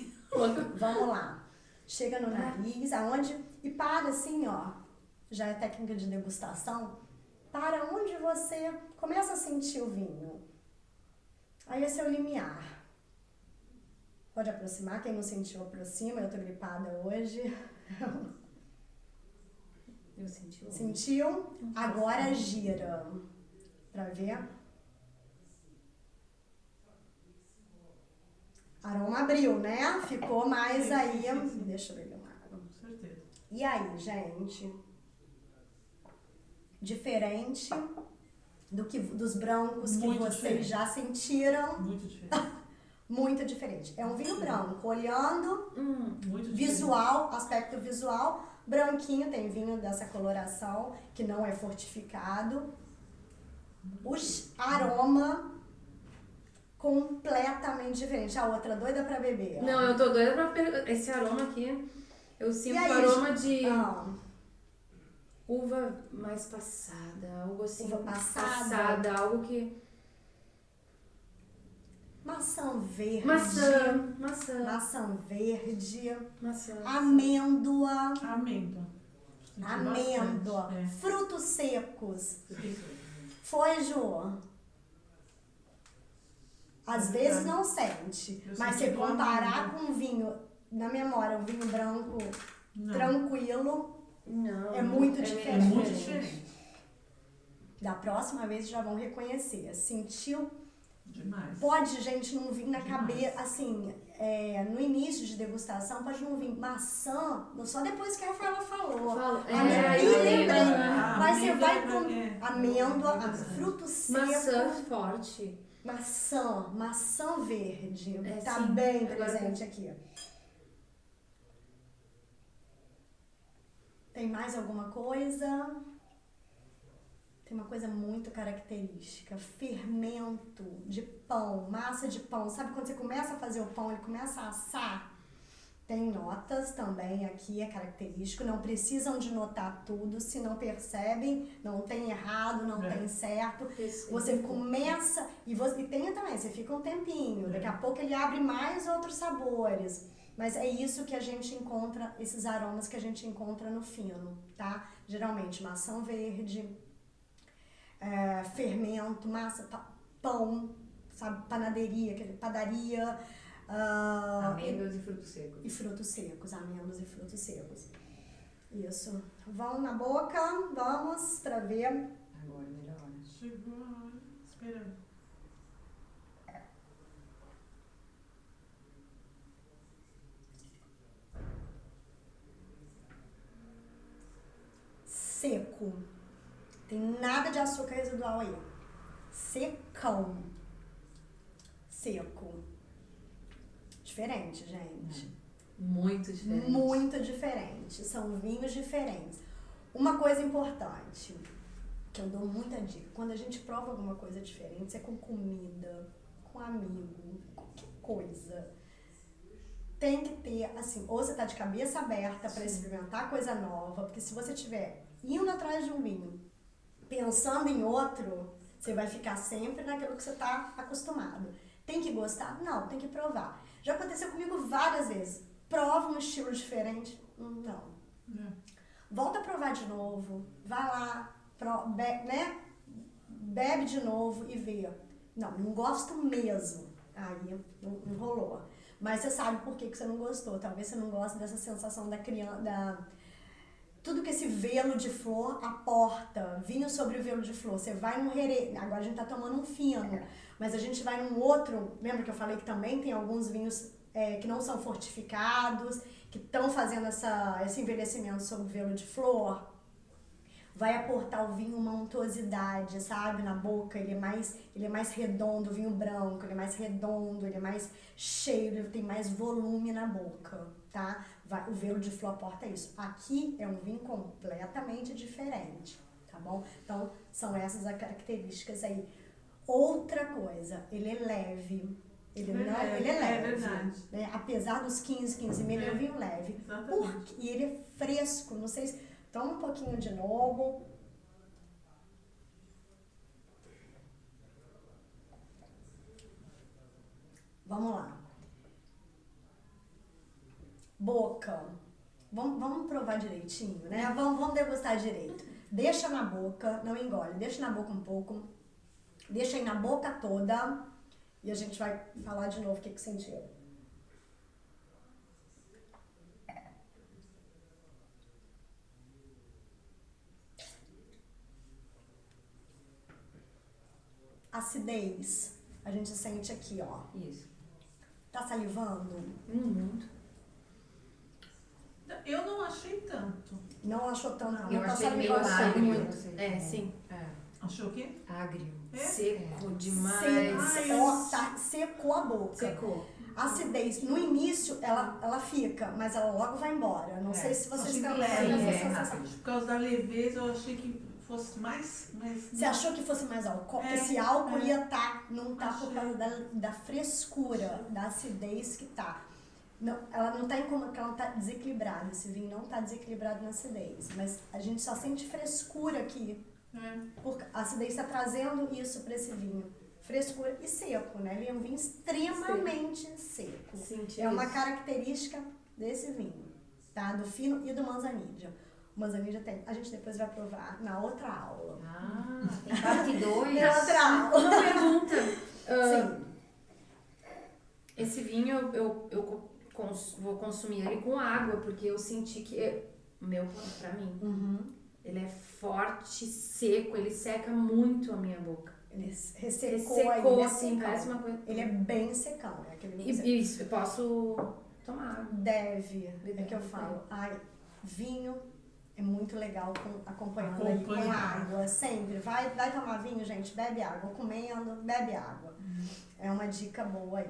Vamos lá. Chega no nariz, aonde. E para assim, ó. Já é técnica de degustação. Para onde você começa a sentir o vinho. Aí esse é o limiar. Pode aproximar, quem não sentiu, aproxima. Eu tô gripada hoje. Eu senti. Sentiu? Agora gira. Pra ver. Aroma abriu, né? Ficou mais aí. Sim. Deixa eu beber uma água. Com certeza. E aí, gente? Diferente dos brancos que vocês já sentiram. Muito diferente. Muito diferente. É um vinho branco, olhando, muito visual, aspecto visual, branquinho, tem vinho dessa coloração, que não é fortificado. O aroma completamente diferente. A outra doida pra beber. Não, eu tô doida pra pegar esse aroma aqui. Eu sinto o aroma de uva mais passada, algo assim. Uva passada, algo que... Maçã verde. Maçã verde. Maçã. Amêndoa. Amêndoa. Frutos secos. Foi, Ju? Às vezes não sente. Mas se comparar com um vinho, na memória, um vinho branco tranquilo, é muito diferente. É muito diferente. Da próxima vez já vão reconhecer. Sentiu? Demais. Pode, gente, não vir na cabeça, assim, no início de degustação, pode não vir maçã, só depois que a Rafaela falou. Aí eu lembro. Mas você vai com amêndoa, fruto seco. Maçã forte. Maçã verde. Tá sim. bem Agora presente aqui. Tem mais alguma coisa? Tem uma coisa muito característica, fermento de pão, massa de pão. Sabe quando você começa a fazer o pão, ele começa a assar? Tem notas também aqui, é característico. Não precisam de notar tudo, se não percebem, não tem errado, não tem certo. Você começa, e tem também, você fica um tempinho, daqui a pouco ele abre mais outros sabores. Mas é isso que a gente encontra, esses aromas que a gente encontra no fino, tá? Geralmente maçã verde, fermento, massa, pão, sabe, padaria, amêndoas e frutos secos. E frutos secos, amêndoas e frutos secos. Isso. Vão na boca, vamos pra ver. Agora, melhor hora. Chegou a hora, esperando. Seco. Tem nada de açúcar residual aí. Secão. Seco. Diferente, gente. Muito diferente. Muito diferente. São vinhos diferentes. Uma coisa importante, que eu dou muita dica, quando a gente prova alguma coisa diferente, é com comida, com amigo, qualquer coisa. Tem que ter, assim, ou você tá de cabeça aberta para experimentar coisa nova, porque se você tiver indo atrás de um vinho, pensando em outro, você vai ficar sempre naquilo que você tá acostumado. Tem que gostar? Não, tem que provar. Já aconteceu comigo várias vezes. Prova um estilo diferente? Não. Volta a provar de novo. Vai lá, bebe de novo e vê. Não gosto mesmo. Aí não rolou. Mas você sabe por que você não gostou. Talvez você não goste dessa sensação da criança, tudo que esse velo de flor aporta, vinho sobre o velo de flor. Você vai num herê, agora a gente tá tomando um fino, mas a gente vai num outro, lembra que eu falei que também tem alguns vinhos que não são fortificados, que estão fazendo esse envelhecimento sobre o velo de flor? Vai aportar ao vinho uma untuosidade, sabe, na boca, ele é mais redondo, o vinho branco, ele é mais redondo, ele é mais cheio, ele tem mais volume na boca, tá? O velo de flor aporta isso. Aqui é um vinho completamente diferente, tá bom? Então, são essas as características aí. Outra coisa, ele é leve. Ele é leve. É verdade. Né? Apesar dos 15,5, ele é um vinho leve. Exatamente. E ele é fresco, não sei se... Toma um pouquinho de novo. Vamos lá. Boca. Vamos provar direitinho, né? Vamos degustar direito. Deixa na boca, não engole. Deixa na boca um pouco. Deixa aí na boca toda. E a gente vai falar de novo o que sentiu. Acidez. A gente sente aqui, ó. Isso. Tá salivando? Muito. Eu não achei tanto. Não achou tanto? Eu não tá achei meio salivando? agrio. muito. não sei É, como. sim. Achou o quê? Agrio. Seco demais. Secou a boca. Secou. Acidez, no início ela fica, mas ela logo vai embora. Não sei se vocês Achei estão que leve leve, essa sensação. Por causa da leveza, eu achei que fosse mais Você achou que fosse mais álcool? Esse álcool ia estar, não tá por causa da frescura, da acidez que tá. Não, ela não tá incomodada, ela tá desequilibrada. Esse vinho não tá desequilibrado na acidez. Mas a gente só sente frescura aqui. Porque a acidez está trazendo isso para esse vinho. Frescura e seco, né? Ele é um vinho extremamente seco. Senti É uma isso. característica desse vinho, tá? Do fino e do manzanilla. O manzanilla tem, a gente depois vai provar na outra aula. Tem parte 2. Na outra aula. Uma pergunta. Sim. Esse vinho eu vou consumir ele com água, porque eu senti que, pra mim, ele é forte, seco, ele seca muito a minha boca. Ele ressecou aí, Ressecou, ele é assim, secão. parece uma coisa. Ele é bem secão, é aquele vinho secão. E isso, eu posso tomar água. Deve, é Beber que eu água. falo. Ai, vinho é muito legal acompanhando aí com Acompanhar. água, sempre. Vai tomar vinho, gente, bebe água. Comendo, bebe água. É uma dica boa aí.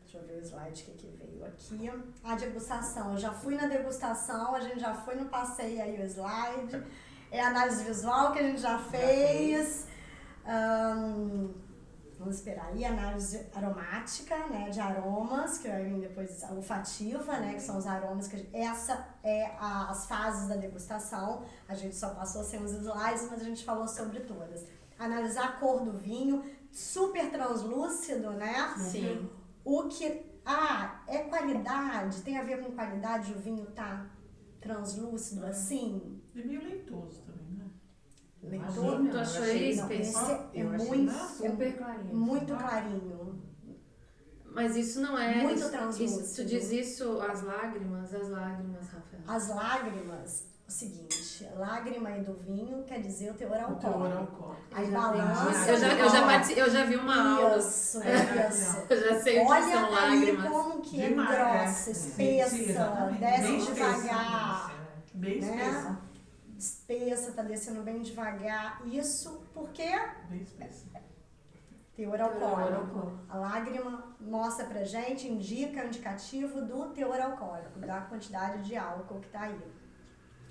Deixa eu ver o slide que veio aqui. A degustação. Eu já fui na degustação, a gente já foi no passeio aí o slide. É a análise visual que a gente já fez. Vamos esperar aí, análise aromática, né, de aromas, que vai vir depois a olfativa, né, que são os aromas que essa é as fases da degustação. A gente só passou sem os slides, mas a gente falou sobre todas. Analisar a cor do vinho, super translúcido, né? Sim. O que é qualidade, tem a ver com qualidade, o vinho tá translúcido assim? É meio leitoso também, né? Leitor, Tu achou ele não, espesso? esse é Eu achei muito, super clarinho. muito clarinho. Mas isso não é. Muito isso, translúcido. tu diz isso, as lágrimas, Rafael. As lágrimas, o seguinte, lágrima aí do vinho quer dizer o teor O teor alcoólico. alcoólico. Aí Eu balança. Eu já vi uma aula. Isso. Eu já sei o que Olha são aí lágrimas. como que é Demais, grossa, é. Sim, espessa, exatamente. desce Bem espessa, devagar, Bem né? espessa. Espessa, tá descendo bem devagar. Isso porque Bem espessa. teor alcoólico. A lágrima mostra pra gente, indica, é um indicativo do teor alcoólico, da quantidade de álcool que tá aí.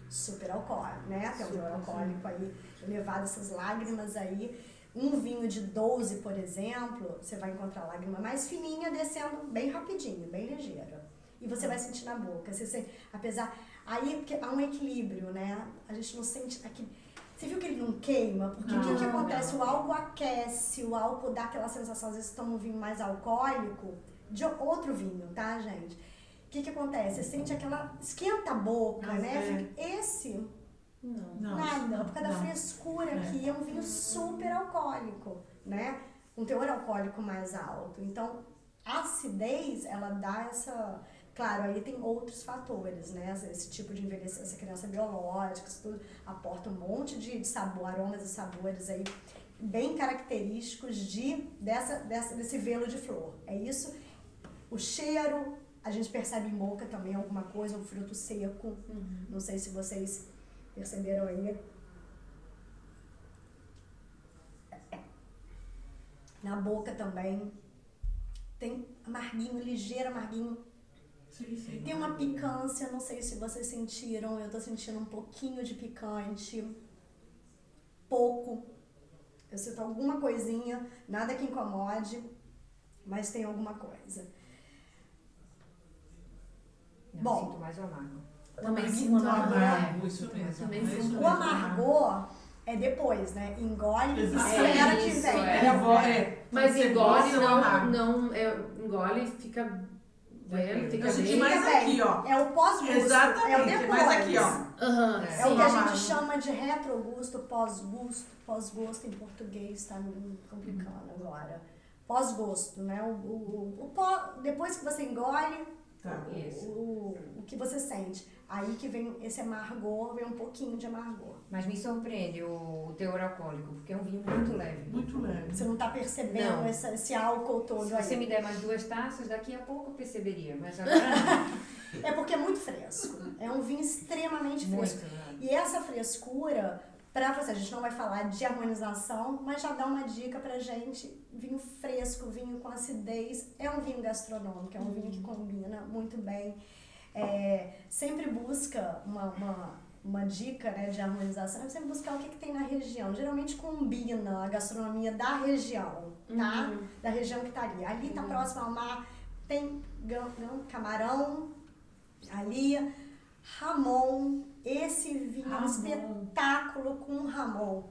Super alcoólico, né? Tem um teor alcoólico aí elevado, essas lágrimas aí. Um vinho de 12, por exemplo, você vai encontrar a lágrima mais fininha descendo bem rapidinho, bem ligeira. E você vai sentir na boca. Você sente, apesar. Aí porque há um equilíbrio, né? A gente não sente aquele. Você viu que ele não queima? Porque o que acontece? O álcool aquece, o álcool dá aquela sensação, às vezes toma um vinho mais alcoólico, de outro vinho, tá, gente? O que acontece? Você sente aquela. Esquenta a boca, né? Esse. Não. Nada, por causa da não. frescura aqui, é um vinho super alcoólico, né? Um teor alcoólico mais alto. Então, a acidez, ela dá essa... Claro, aí tem outros fatores, né? Esse tipo de envelhecimento, essa criança biológica, isso tudo aporta um monte de sabor, aromas e sabores aí bem característicos desse velo de flor. É isso. O cheiro, a gente percebe em boca também alguma coisa, um fruto seco. Não sei se vocês perceberam aí? Na boca também. Tem amarguinho, ligeiro amarguinho. Sim. Tem uma picância, não sei se vocês sentiram. Eu tô sentindo um pouquinho de picante. Pouco. Eu sinto alguma coisinha, nada que incomode, mas tem alguma coisa. Não, Bom. sinto mais o amargo. Também amarguinho, sinto o Amargo, isso mesmo. Também É sinto. isso O mesmo. amargor é depois, né? Engole e Exatamente. espera que Isso, vem. Mas Você engole gosta, engole e fica velho, fica Eu senti bem. mais aqui, ó. É o pós-gusto. Exatamente, É o depois. mais aqui, ó. Aham, É o que a sim. gente chama de retrogusto, pós-gusto. Pós-gosto em português tá me complicando agora. Pós-gosto, né? Depois que você engole, Tá. o que você sente. Aí que vem esse amargor, vem um pouquinho de amargor. Mas me surpreende o teor alcoólico, porque é um vinho muito leve. Muito leve. Você não tá percebendo Não. esse álcool todo Se aí. você me der mais 2 taças, daqui a pouco eu perceberia, mas agora não. É porque é muito fresco. É um vinho extremamente fresco. Muito, né? E essa frescura, pra você, a gente não vai falar de harmonização, mas já dá uma dica pra gente. Vinho fresco, vinho com acidez, é um vinho gastronômico, é um vinho que combina muito bem. Sempre busca uma dica, né, de harmonização, é sempre buscar o que tem na região. Geralmente combina a gastronomia da região, tá? Da região que tá ali. Ali tá próximo ao mar, tem camarão, ali, Ramon, esse vinho é um espetáculo com Ramon.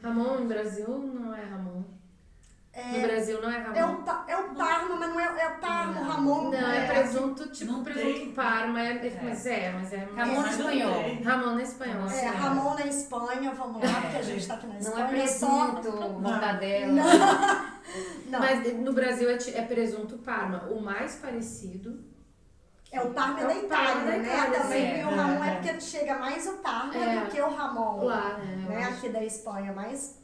Ramon no Brasil não é Ramon. No Brasil não é Ramon. É o Parma, mas não é o Parma, o Ramon. Não, é presunto, tipo Não presunto tem. Parma, mas é. Ramon no Mas não espanhol. tem. Ramon na espanhol. É, Ramon na Espanha, vamos lá, porque a gente tá aqui na Não Espanha. é presunto, mortadela. Não. Mas no Brasil é presunto Parma. O mais parecido, É o Parma É da o Itália, Parma da né? Itália, Também sim. o Ramon é porque chega mais o Parma do que o Ramon. Lá, né? Eu Né? acho. Aqui da Espanha, mas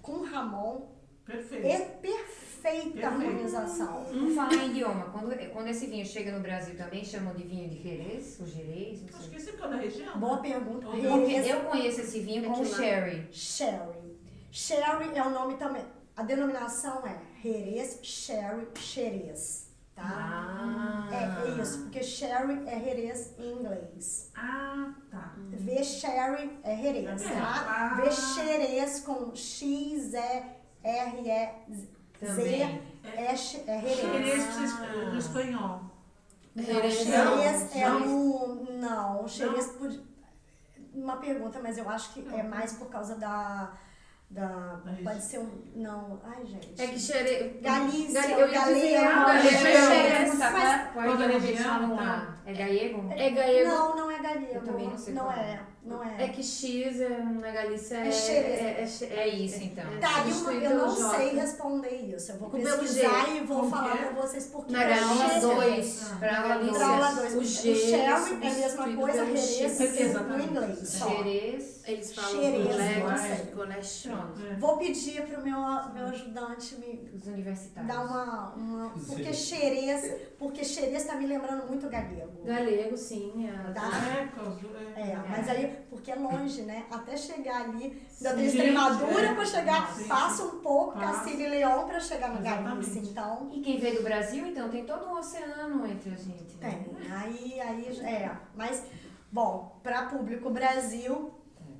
com o Ramon Perfeito. é perfeita a harmonização. Por falar em idioma, quando esse vinho chega no Brasil também chamam de vinho de Jerez, ou Jerez, não Acho sei. que esse é por causa da região. Boa pergunta. Ou Porque Jerez, eu conheço esse vinho como Aqui lá. sherry. Sherry. Sherry é o nome também. A denominação é Jerez, Sherry, Xerez. Tá? Ah. É isso, porque Sherry é Jerez em inglês. Ah, tá. V Sherry é Jerez, É. tá? Ah. V Xerez com X, E, R, E, Z, Também. é Jerez. Xerez no espanhol. Não, Jerez Xerez é não. no... Não, Xerez podia... Uma pergunta, mas eu acho que é mais por causa da pode região. ser um... Não, ai gente. É que xere... Galícia, Eu ia dizer, galego, galego, xerez. xerez. Qual Toda idioma eles região, falam tá. lá? É gallego? É galego. Não é galego. Eu também não sei Não qual é, não é. É que X na Galícia É xerez. É isso, então. Tá, substituído eu não pelo J. sei responder isso. Eu vou Pelo pesquisar G. e vou Como falar que é? pra vocês porque Na Galícia, dois. Ah. Pra Na aula Galícia, Pra aula dois. dois. o O G Sherry é a mesma substituído coisa, pelo Jerez X. no Exatamente. inglês só. Jerez. Eles falam Xerez, colégio, não colégio. Pronto. É. Vou pedir pro meu ajudante me Os universitários. dar uma porque Xerez tá me lembrando muito galego. Galego, sim. Tá? É, por causa do... Mas aí, porque é longe, né? Até chegar ali, ainda Sim, tem Extremadura é. pra chegar, Sim, passa um pouco, Passa. Cacilha e León pra chegar no Exatamente. Galícia, então... E quem veio do Brasil, então, tem todo um oceano entre a gente. Né? Tem, mas, bom, para público Brasil,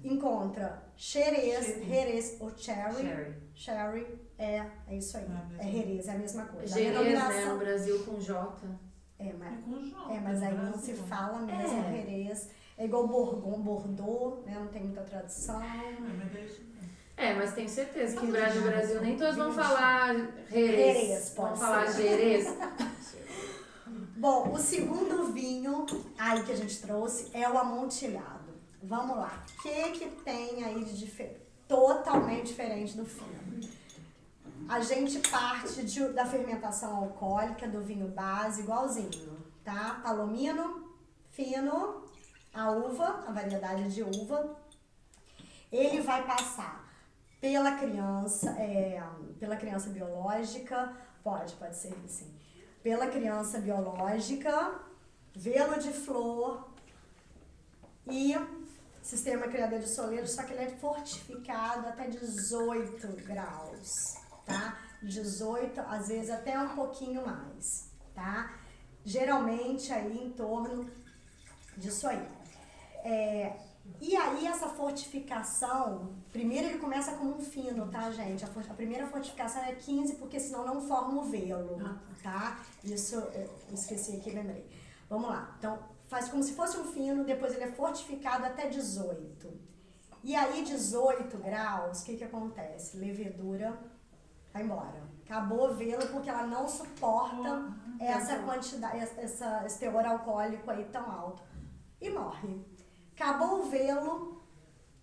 encontra Xerez, Jerez ou Sherry. Sherry é isso aí, É é Jerez, é a mesma coisa. A Jerez, né? denominação- No Brasil com J. É, mas, É com J. mas aí não Brasil. se fala mesmo É. Jerez, é igual Bordeaux, né, não tem muita tradução. Mas daí- Mas tenho certeza que Não, no Brasil não. nem todos vão falar Jerez. Jerez, Vão pode falar ser. Jerez. Bom, o segundo vinho aí que a gente trouxe é o amontilhado. Vamos lá. O que tem aí de totalmente diferente do fino? A gente parte da fermentação alcoólica do vinho base igualzinho, tá? Palomino, fino, a uva, a variedade de uva. Ele vai passar pela criança biológica, pode ser sim. Pela criança biológica, velo de flor e sistema criador de soleiro, só que ele é fortificado até 18 graus, tá? 18, às vezes até um pouquinho mais, tá? Geralmente aí em torno disso aí. E aí essa fortificação, primeiro ele começa como um fino, tá, gente? A primeira fortificação é 15, porque senão não forma o velo, tá? Isso eu esqueci aqui, lembrei. Vamos lá. Então, faz como se fosse um fino, depois ele é fortificado até 18. E aí, 18 graus, o que acontece? Levedura vai embora. Acabou o velo porque ela não suporta essa quantidade, esse teor alcoólico aí tão alto. E morre. Acabou o velo,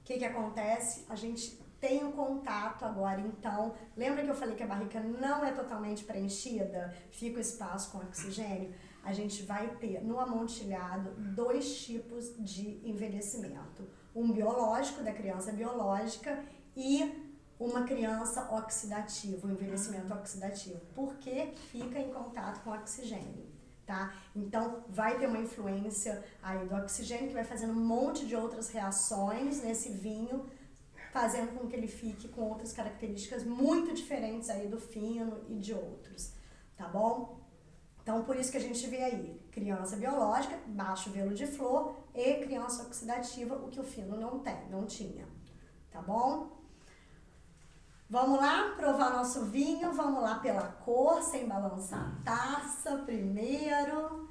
o que acontece? A gente tem um contato agora, então, lembra que eu falei que a barrica não é totalmente preenchida? Fica o espaço com oxigênio? A gente vai ter no amontilhado 2 tipos de envelhecimento. Um biológico, da criança biológica, e uma criança oxidativa, um envelhecimento oxidativo, porque fica em contato com oxigênio. Tá? Então, vai ter uma influência aí do oxigênio que vai fazendo um monte de outras reações nesse vinho, fazendo com que ele fique com outras características muito diferentes aí do fino e de outros, tá bom? Então, por isso que a gente vê aí criança biológica, baixo velo de flor, e criança oxidativa, o que o fino não tinha, tá bom? Vamos lá, provar nosso vinho, vamos lá pela cor, sem balançar a taça primeiro.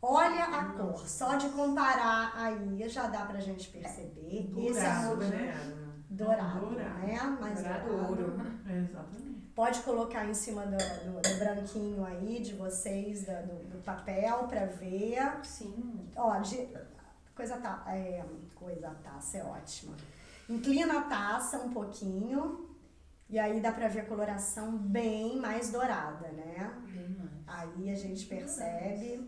Olha a cor, só de comparar aí já dá pra gente perceber. Esse é Dourado, muito né? dourado, Dourado. né? Mais Dourado, dourado. ouro. Exatamente. Pode colocar em cima do branquinho aí de vocês, do papel, pra ver. Sim. Ó, taça é ótima. Inclina a taça um pouquinho. E aí dá pra ver a coloração bem mais dourada, né? Bem mais. Aí a gente percebe.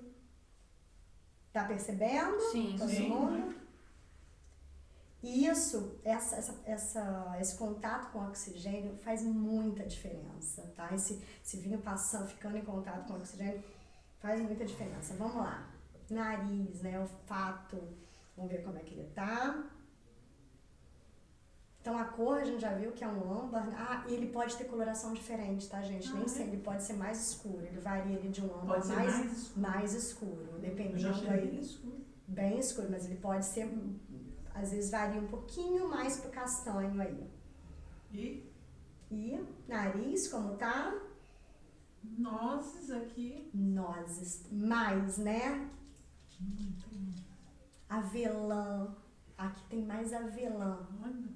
Tá percebendo? Sim. Todo Sim. mundo? E isso, esse contato com o oxigênio faz muita diferença, tá? Esse vinho passando, ficando em contato com o oxigênio faz muita diferença. Vamos lá. Nariz, né? Olfato. Vamos ver como é que ele tá. Então a cor a gente já viu que é um âmbar. Ah, e ele pode ter coloração diferente, tá, gente? Nem sempre, ele pode ser mais escuro. Ele varia ali de um âmbar Pode ser mais escuro. mais escuro, Eu já dependendo achei aí. bem escuro. Bem escuro, mas ele pode ser, às vezes varia um pouquinho mais pro castanho aí. E nariz, como tá? Nozes aqui. Nozes, mais, né? Avelã, aqui tem mais avelã. Olha.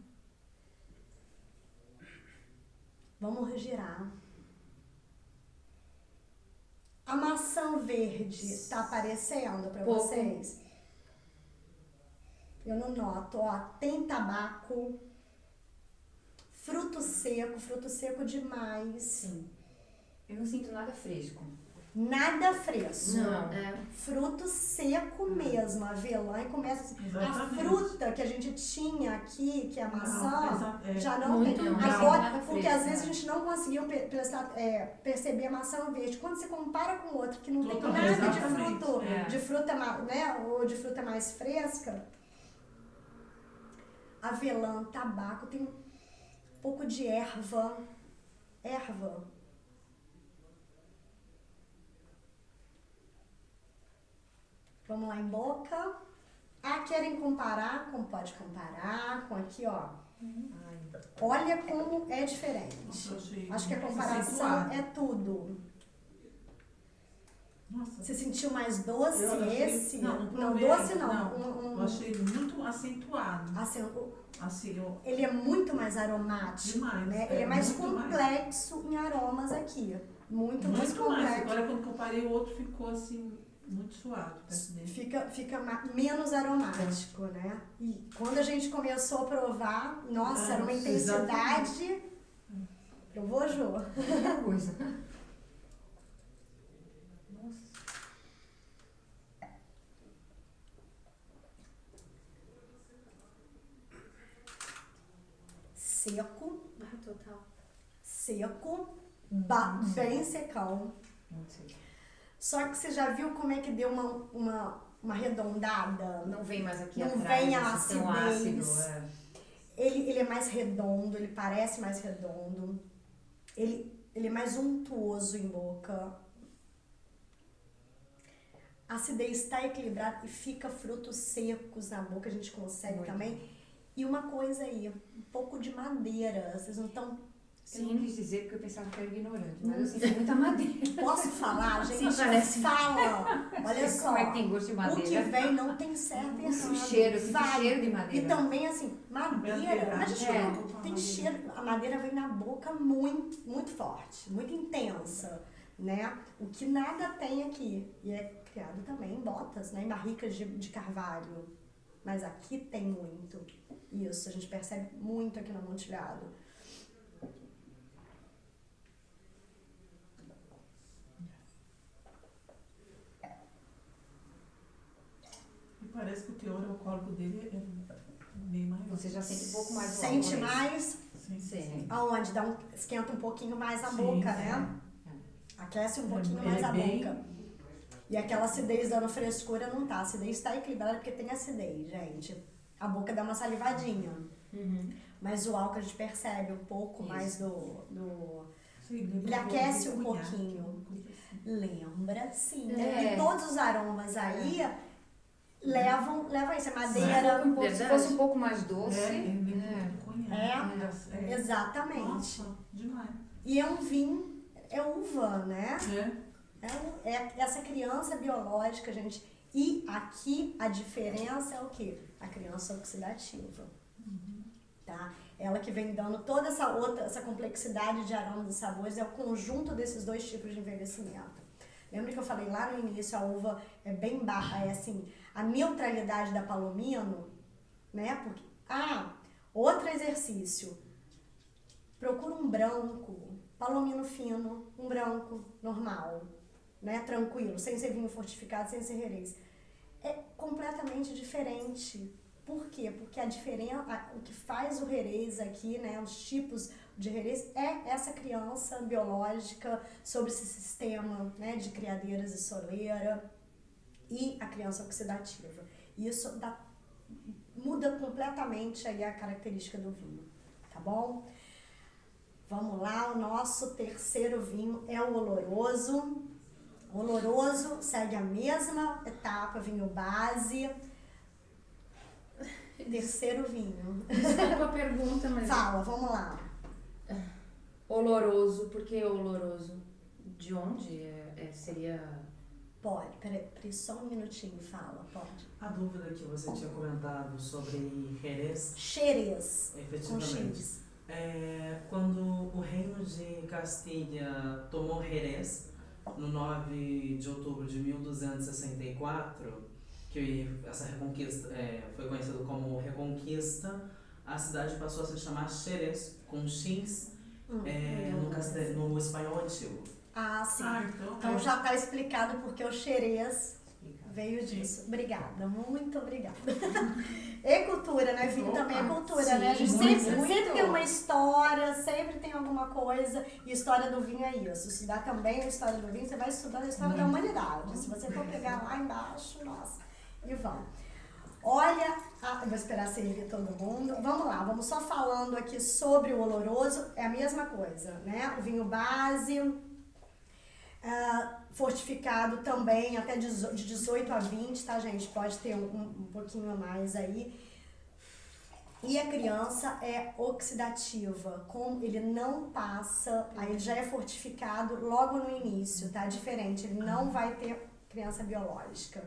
Vamos girar. A maçã verde tá aparecendo pra Pouco. vocês? Eu não noto, ó, tem tabaco, fruto seco demais. Sim. Eu não sinto nada fresco. Nada fresco. Não. Fruto seco mesmo, avelã, e começa assim. A Exatamente. fruta que a gente tinha aqui, que é a maçã, já não Muito tem. não. Agora, Nada porque fresco, às vezes né? a gente não conseguiu perceber a maçã verde. Quando você compara com outro que não tem Totalmente, nada de exatamente. fruto, É. de fruta, né, ou de fruta mais fresca, avelã, tabaco, tem um pouco de erva. Vamos lá em boca. Ah, querem comparar? Como pode comparar com aqui, ó. Olha como é diferente. Nossa, eu achei Acho que a muito comparação acentuado. é tudo. Nossa. Você sentiu mais doce Eu achei- esse? Não, Não, provei doce ainda, não. Eu achei muito acentuado. Assim, Assim, eu... ele é muito mais aromático, Demais, né? é, Ele é mais muito mais. complexo em aromas aqui. Muito mais Muito mais. complexo. Agora, quando comparei o outro, ficou assim, muito suave perto dele. Fica menos aromático, né? E quando a gente começou a provar, nossa, era uma intensidade. Eu vou, Jô. Qualquer coisa. Nossa. Seco, Total. seco, bem secão. Não sei. Só que você já viu como é que deu uma arredondada? Não vem mais aqui Não atrás. vem a assim, tão acidez. ácido. Ele é mais redondo, ele parece mais redondo. Ele é mais untuoso em boca. A acidez está equilibrada e fica frutos secos na boca, a gente consegue Muito. também. E uma coisa aí, um pouco de madeira. Vocês não estão. Eu não quis dizer porque eu pensava que era ignorante, mas eu senti muita madeira. Posso falar, gente? parece. Fala! Olha só. Como é que tem gosto de O que madeira? vem não tem certo e Eu sinto errado. cheiro, eu sinto Vai. cheiro de madeira. E também, assim, madeira, Madeira, a gente é. não tem cheiro. A madeira vem na boca muito forte, muito intensa, né? O que nada tem aqui. E é criado também em botas, né? Em barricas de carvalho. Mas aqui tem muito. Isso, a gente percebe muito aqui no Amontilhado. E parece que o teor alcoólico dele é bem maior. Você já sente um pouco mais do Sente álcool, né? mais Sim. Sim. aonde? Esquenta um pouquinho mais a Sim, boca, sim. né? Aquece um pouquinho Ele mais é a bem- boca. E aquela acidez dando frescura não tá. A acidez está equilibrada porque tem acidez, gente. A boca dá uma salivadinha. Mas o álcool a gente percebe um pouco Isso. mais do... Sim, lembra Ele aquece um conhaque, pouquinho. uma coisa assim. Lembra, sim. É. E todos os aromas aí levam isso. A madeira... Se fosse um pouco mais doce. É, ele lembra É. muito conhaque. É. Exatamente. Nossa, demais. E é um vinho, é uva, né? É. É essa criança biológica, gente. E aqui a diferença é o quê? A criança oxidativa. Tá? Ela que vem dando toda essa complexidade de aromas e sabores, é o conjunto desses dois tipos de envelhecimento. Lembra que eu falei lá no início, a uva é bem baixa, é assim, a neutralidade da palomino, né? Porque, outro exercício. Procura um branco, palomino fino, um branco normal, né? Tranquilo, sem ser vinho fortificado, sem ser herês. completamente diferente. Por quê? Porque a diferença, o que faz o Jerez aqui, né, os tipos de Jerez, é essa criança biológica sobre esse sistema, né, de criadeiras e soleira e a criança oxidativa. Isso muda completamente aí a característica do vinho, tá bom? Vamos lá, o nosso terceiro vinho é o oloroso. O oloroso segue a mesma etapa, vinho base. Terceiro vinho. Desculpa a pergunta, mas... Fala, vamos lá. Oloroso, por que oloroso? De onde? Seria... Pode, peraí, só um minutinho, fala, pode. A dúvida que você tinha comentado sobre Jerez, Xerez, com efetivamente, X. quando o reino de Castilha tomou Jerez, no 9 de outubro de 1264, que essa reconquista foi conhecida como Reconquista, a cidade passou a se chamar Xerez, com X, no espanhol antigo. Ah, sim. Então Então já está explicado porque o Xerez veio disso. Obrigada, muito obrigada. E cultura, né? Vinho também é cultura, Sim, né? A gente muito. sempre tem uma história, sempre tem alguma coisa. E história do vinho é isso. Estudar também a história do vinho, você vai estudando a história da humanidade. Se você for pegar lá embaixo, nossa. E vamos. Olha, eu vou esperar servir todo mundo. Vamos lá, vamos só falando aqui sobre o oloroso. É a mesma coisa, né? O vinho base... fortificado também até de 18 a 20, tá, gente? Pode ter um pouquinho a mais aí. E a criança é oxidativa, como ele não passa, aí ele já é fortificado logo no início, tá? Diferente, ele não vai ter criança biológica,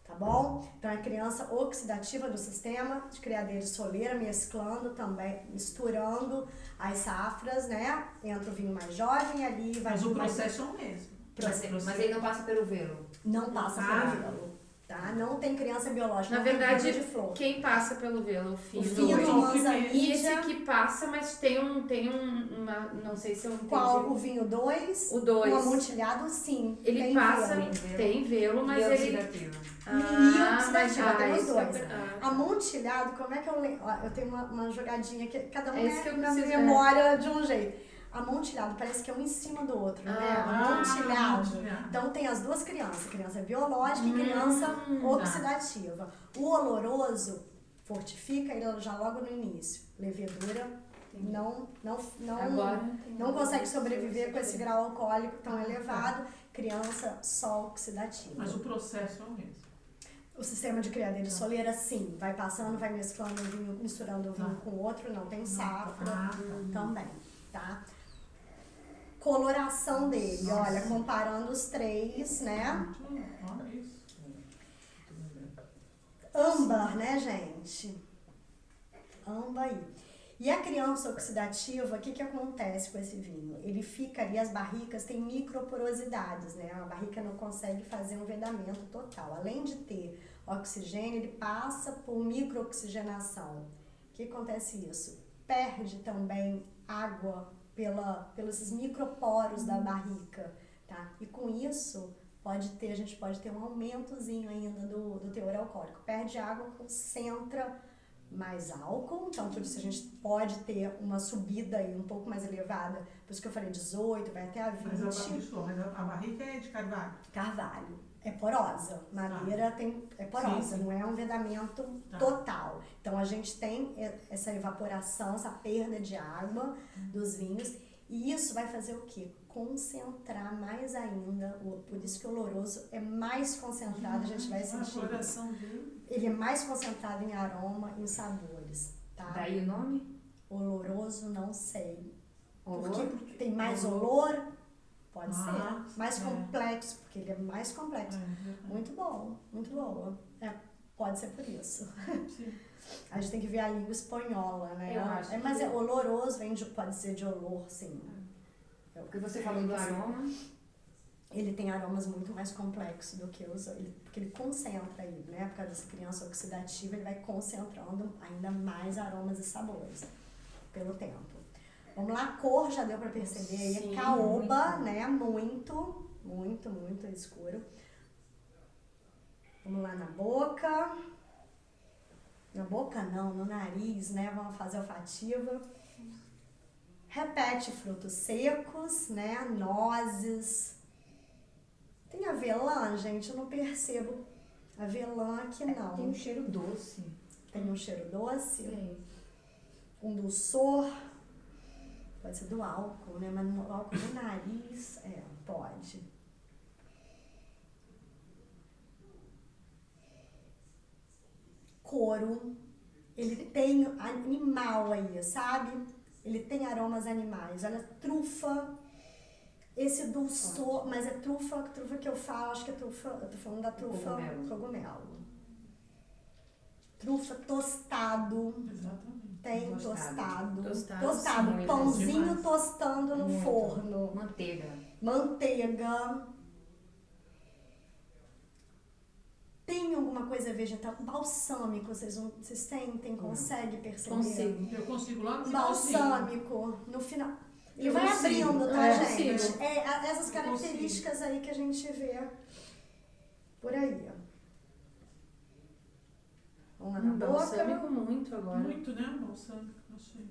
tá bom? Então é criança oxidativa do sistema de criadeira e soleira, mesclando também, misturando as safras, né? Entra o vinho mais jovem ali, vai... Mas o processo é o mesmo. Mas ele não passa pelo velo. Não passa pelo velo, tá? Não tem criança biológica, Na não tem verdade, vinho de flor. quem passa pelo velo? O fio. O fio do E manzanilla. esse que passa, mas tem uma... Não sei se eu entendi. Qual? O vinho 2? O 2. O amontilhado, sim. Ele tem passa, velo. tem velo, mas E ele... oxidativa. E oxidativa, tem os isso dois. é- Amontilhado, como é que eu lembro? Eu tenho uma jogadinha que cada um É isso que eu na preciso, memória de um jeito. Amontilhado parece que é um em cima do outro, né? Amontilhado. amontilhado. Então tem as duas crianças, criança biológica e criança oxidativa. O oloroso fortifica ele já logo no início. Levedura Agora não consegue sobreviver com esse grau alcoólico tão elevado. Criança só oxidativa. Mas o processo é o mesmo. O sistema de criadeira e soleira, sim, vai passando, vai mesclando o vinho, misturando o vinho com o outro, não tem safra também, tá? Coloração dele, olha, comparando os três, né? Olha isso. Âmbar, né, gente? Âmbar aí. E a criança oxidativa, o que acontece com esse vinho? Ele fica ali, as barricas têm microporosidades, né? A barrica não consegue fazer um vedamento total. Além de ter oxigênio, ele passa por microoxigenação. O que acontece isso? Perde também água pelos microporos da barrica, tá? E com isso, a gente pode ter um aumentozinho ainda do teor alcoólico. Perde água, concentra mais álcool, então por isso a gente pode ter uma subida aí um pouco mais elevada, por isso que eu falei 18, vai até a 20. Mas a barrica é de carvalho. Carvalho, é porosa, madeira é porosa, Sim. não é um vedamento total. Então a gente tem essa evaporação, essa perda de água dos vinhos, e isso vai fazer o quê? Concentrar mais ainda, por isso que o oloroso é mais concentrado, a gente vai sentir. A coloração dele. Ele é mais concentrado em aroma e em sabores, tá? Daí o nome? Oloroso, não sei. Olor? Porque tem mais olor, pode Ah, ser. Mais é. complexo, porque ele é mais complexo. Muito bom, muito boa. Pode ser por isso. Sim. A gente tem que ver a língua espanhola, né? Eu acho Mas que- oloroso pode ser de olor, sim. Porque você falou do aroma. Ele tem aromas muito mais complexos do que porque ele concentra aí, né? Por causa dessa criança oxidativa, ele vai concentrando ainda mais aromas e sabores pelo tempo. Vamos lá, a cor já deu pra perceber aí, Sim, é caoba, né? Muito escuro. Vamos lá na boca. Na boca não, no nariz, né? Vamos fazer olfativa. Repete frutos secos, né? Nozes. Tem avelã, gente? Eu não percebo avelã aqui não. Tem um cheiro doce. Tem um cheiro doce? Tem. Um dulçor. Pode ser do álcool, né? Mas no álcool no nariz, pode. Couro. Ele tem animal aí, sabe? Ele tem aromas animais. Olha, trufa. Esse dulçor, mas é trufa que eu falo, acho que é trufa, eu tô falando da trufa cogumelo. Trufa tostado. Exatamente. Tem Tostado. Tostado. Sim, Pãozinho demais. tostando no Muito. forno. Manteiga. Tem alguma coisa vegetal? Balsâmico, vocês sentem, conseguem perceber? Consigo. Eu consigo lá no finalzinho. Balsâmico, no final. Ele Eu vai consigo. abrindo, tá, Eu gente? consigo. Essas características aí que a gente vê por aí. Vamos lá na boca. Balsâmico muito agora. Muito, né? Balsâmico, achei.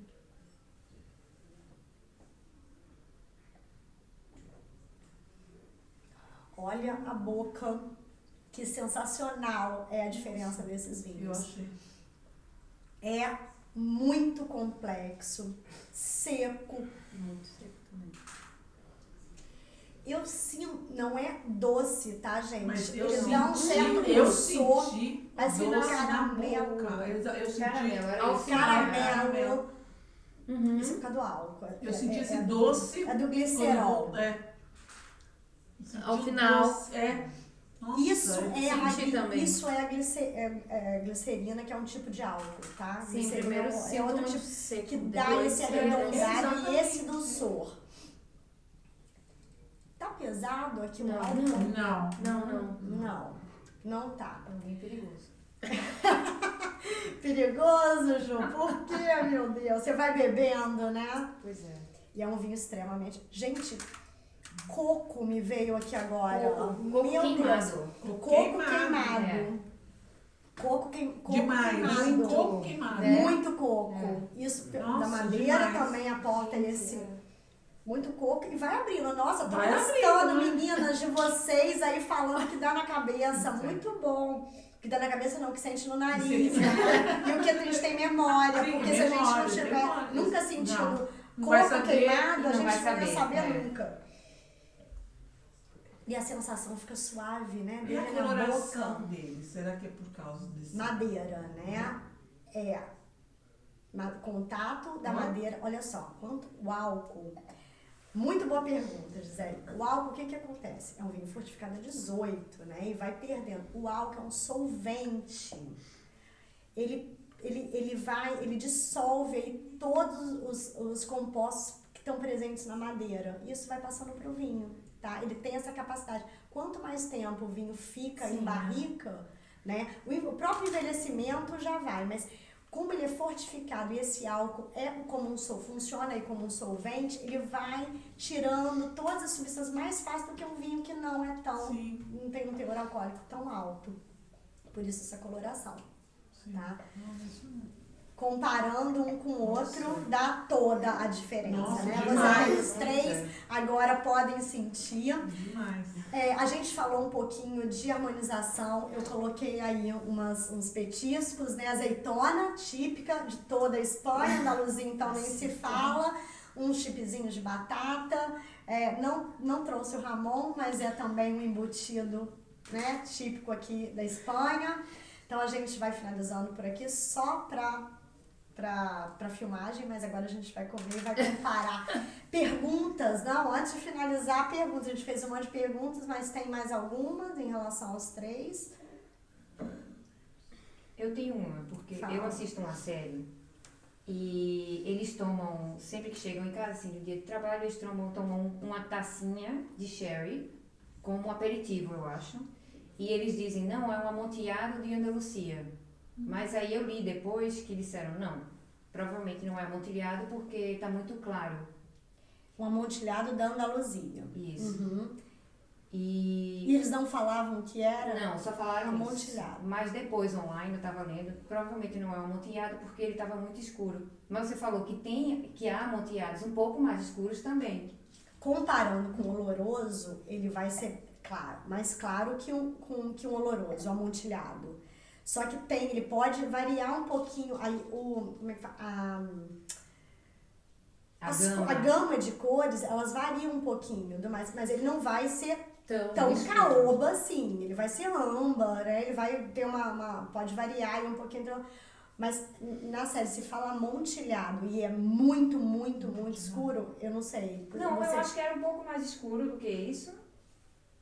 Olha a boca. Que sensacional é a diferença desses Eu vinhos. achei. É muito complexo, seco. Muito seco também. Eu sinto, não é doce, tá, gente? Mas eu Ele dá um senti, certo eu dulçor, senti mas fica doce caramelo. na boca. Eu senti Caramelo, era ao isso. final, caramelo. Uhum. Isso é por causa do álcool. Eu senti esse do- doce. É do glicerol. Senti Ao o final. doce, Nossa, senti também. Isso é a glicerina, que é um tipo de álcool, tá? Sim, Glicerina primeiro é sinto outro muito tipo seco. que dá depois esse é arredondado e exatamente. esse dulçor. Tá pesado aqui o Não, álcool? Não. Não tá. É bem perigoso. Perigoso, Ju? Por quê, meu Deus? Você vai bebendo, né? Pois é. E é um vinho extremamente... Gente, coco me veio aqui agora. Coco Meu queimado. Deus. Coco Coco queimado, queimado. é. Coco Demais. queimado. Coco queimado. Muito coco. Isso Nossa, da madeira demais. também aporta esse... Muito coco e vai abrindo. Nossa, tô Vai gostando, abrindo, né? meninas, de vocês aí falando que dá na cabeça. Muito bom. Que dá na cabeça não, que sente no nariz, Sim. né? E o que a gente tem memória. Sim, Porque se a gente não memória, tiver memória. nunca sentido Não vai coco saber, queimado, a não gente vai não vai saber, saber é. nunca. E a sensação fica suave, né? E a Dele na coloração boca. dele? Será que é por causa desse... Madeira, né? Contato da madeira. Olha só, quanto o álcool. Muito boa pergunta, Gisele. O álcool, o que que acontece? É um vinho fortificado a 18, né? E vai perdendo. O álcool é um solvente. Ele dissolve aí todos os compostos que estão presentes na madeira. Isso vai passando para o vinho, tá? Ele tem essa capacidade. Quanto mais tempo o vinho fica em barrica, né? O próprio envelhecimento já vai, mas como ele é fortificado e esse álcool funciona aí como um solvente, ele vai tirando todas as substâncias mais fácil do que um vinho que não é tão, Sim. não tem um teor alcoólico tão alto. Por isso essa coloração, Sim. tá? Não, isso não. Comparando um com o outro, dá toda a diferença, Nossa, né? demais. Vocês três agora podem sentir. Demais. A gente falou um pouquinho de harmonização, eu coloquei aí uns petiscos, né? Azeitona, típica de toda a Espanha, Andaluzia então nem se fala, uns chipzinhos de batata, não trouxe o Ramon, mas é também um embutido, né? Típico aqui da Espanha. Então a gente vai finalizando por aqui só pra filmagem, mas agora a gente vai comer e vai comparar. Perguntas, não, antes de finalizar, perguntas. A gente fez um monte de perguntas, mas tem mais algumas em relação aos três? Eu tenho uma, porque Fala. eu assisto uma série e eles tomam, sempre que chegam em casa, assim, no dia de trabalho, eles tomam uma tacinha de sherry como um aperitivo, eu acho. E eles dizem, não, é um amontillado de Andalucia. Mas aí eu li depois que disseram, não, provavelmente não é amontilhado porque está muito claro. Um amontilhado da Andaluzia. Isso. Uhum. E eles não falavam que era Não, só falaram isso. amontilhado. Mas depois online eu tava lendo, provavelmente não é um amontilhado porque ele tava muito escuro. Mas você falou que há amontilhados um pouco mais escuros também. Comparando com o oloroso, ele vai ser claro, mais claro que um oloroso, o amontilhado. Só que ele pode variar um pouquinho aí como é que fala? A gama de cores, elas variam um pouquinho, mas ele não vai ser tão escuro. caoba assim. Ele vai ser âmbar, né? Ele vai ter pode variar aí um pouquinho. Então, mas na série, se fala amontilhado e é muito, muito, muito escuro, eu não sei. Não, eu acho que era um pouco mais escuro do que isso.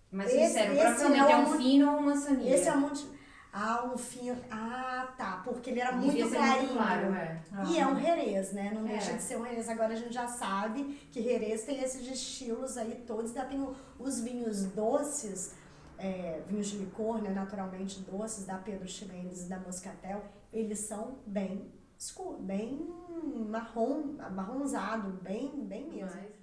Mas Esse- disseram, esse provavelmente é é o um fino ou um mançanilha. Esse é amontilhado. O fino. Tá. Porque ele era Devia muito ser clarinho. muito claro, é. E é um Jerez, né? Não É. deixa de ser um Jerez. Agora a gente já sabe que Jerez tem esses estilos aí todos. Ainda tem os vinhos doces, vinhos de licor, né? Naturalmente doces, da Pedro Ximénez e da Moscatel. Eles são bem escuros, bem marronzado, bem mesmo. Mas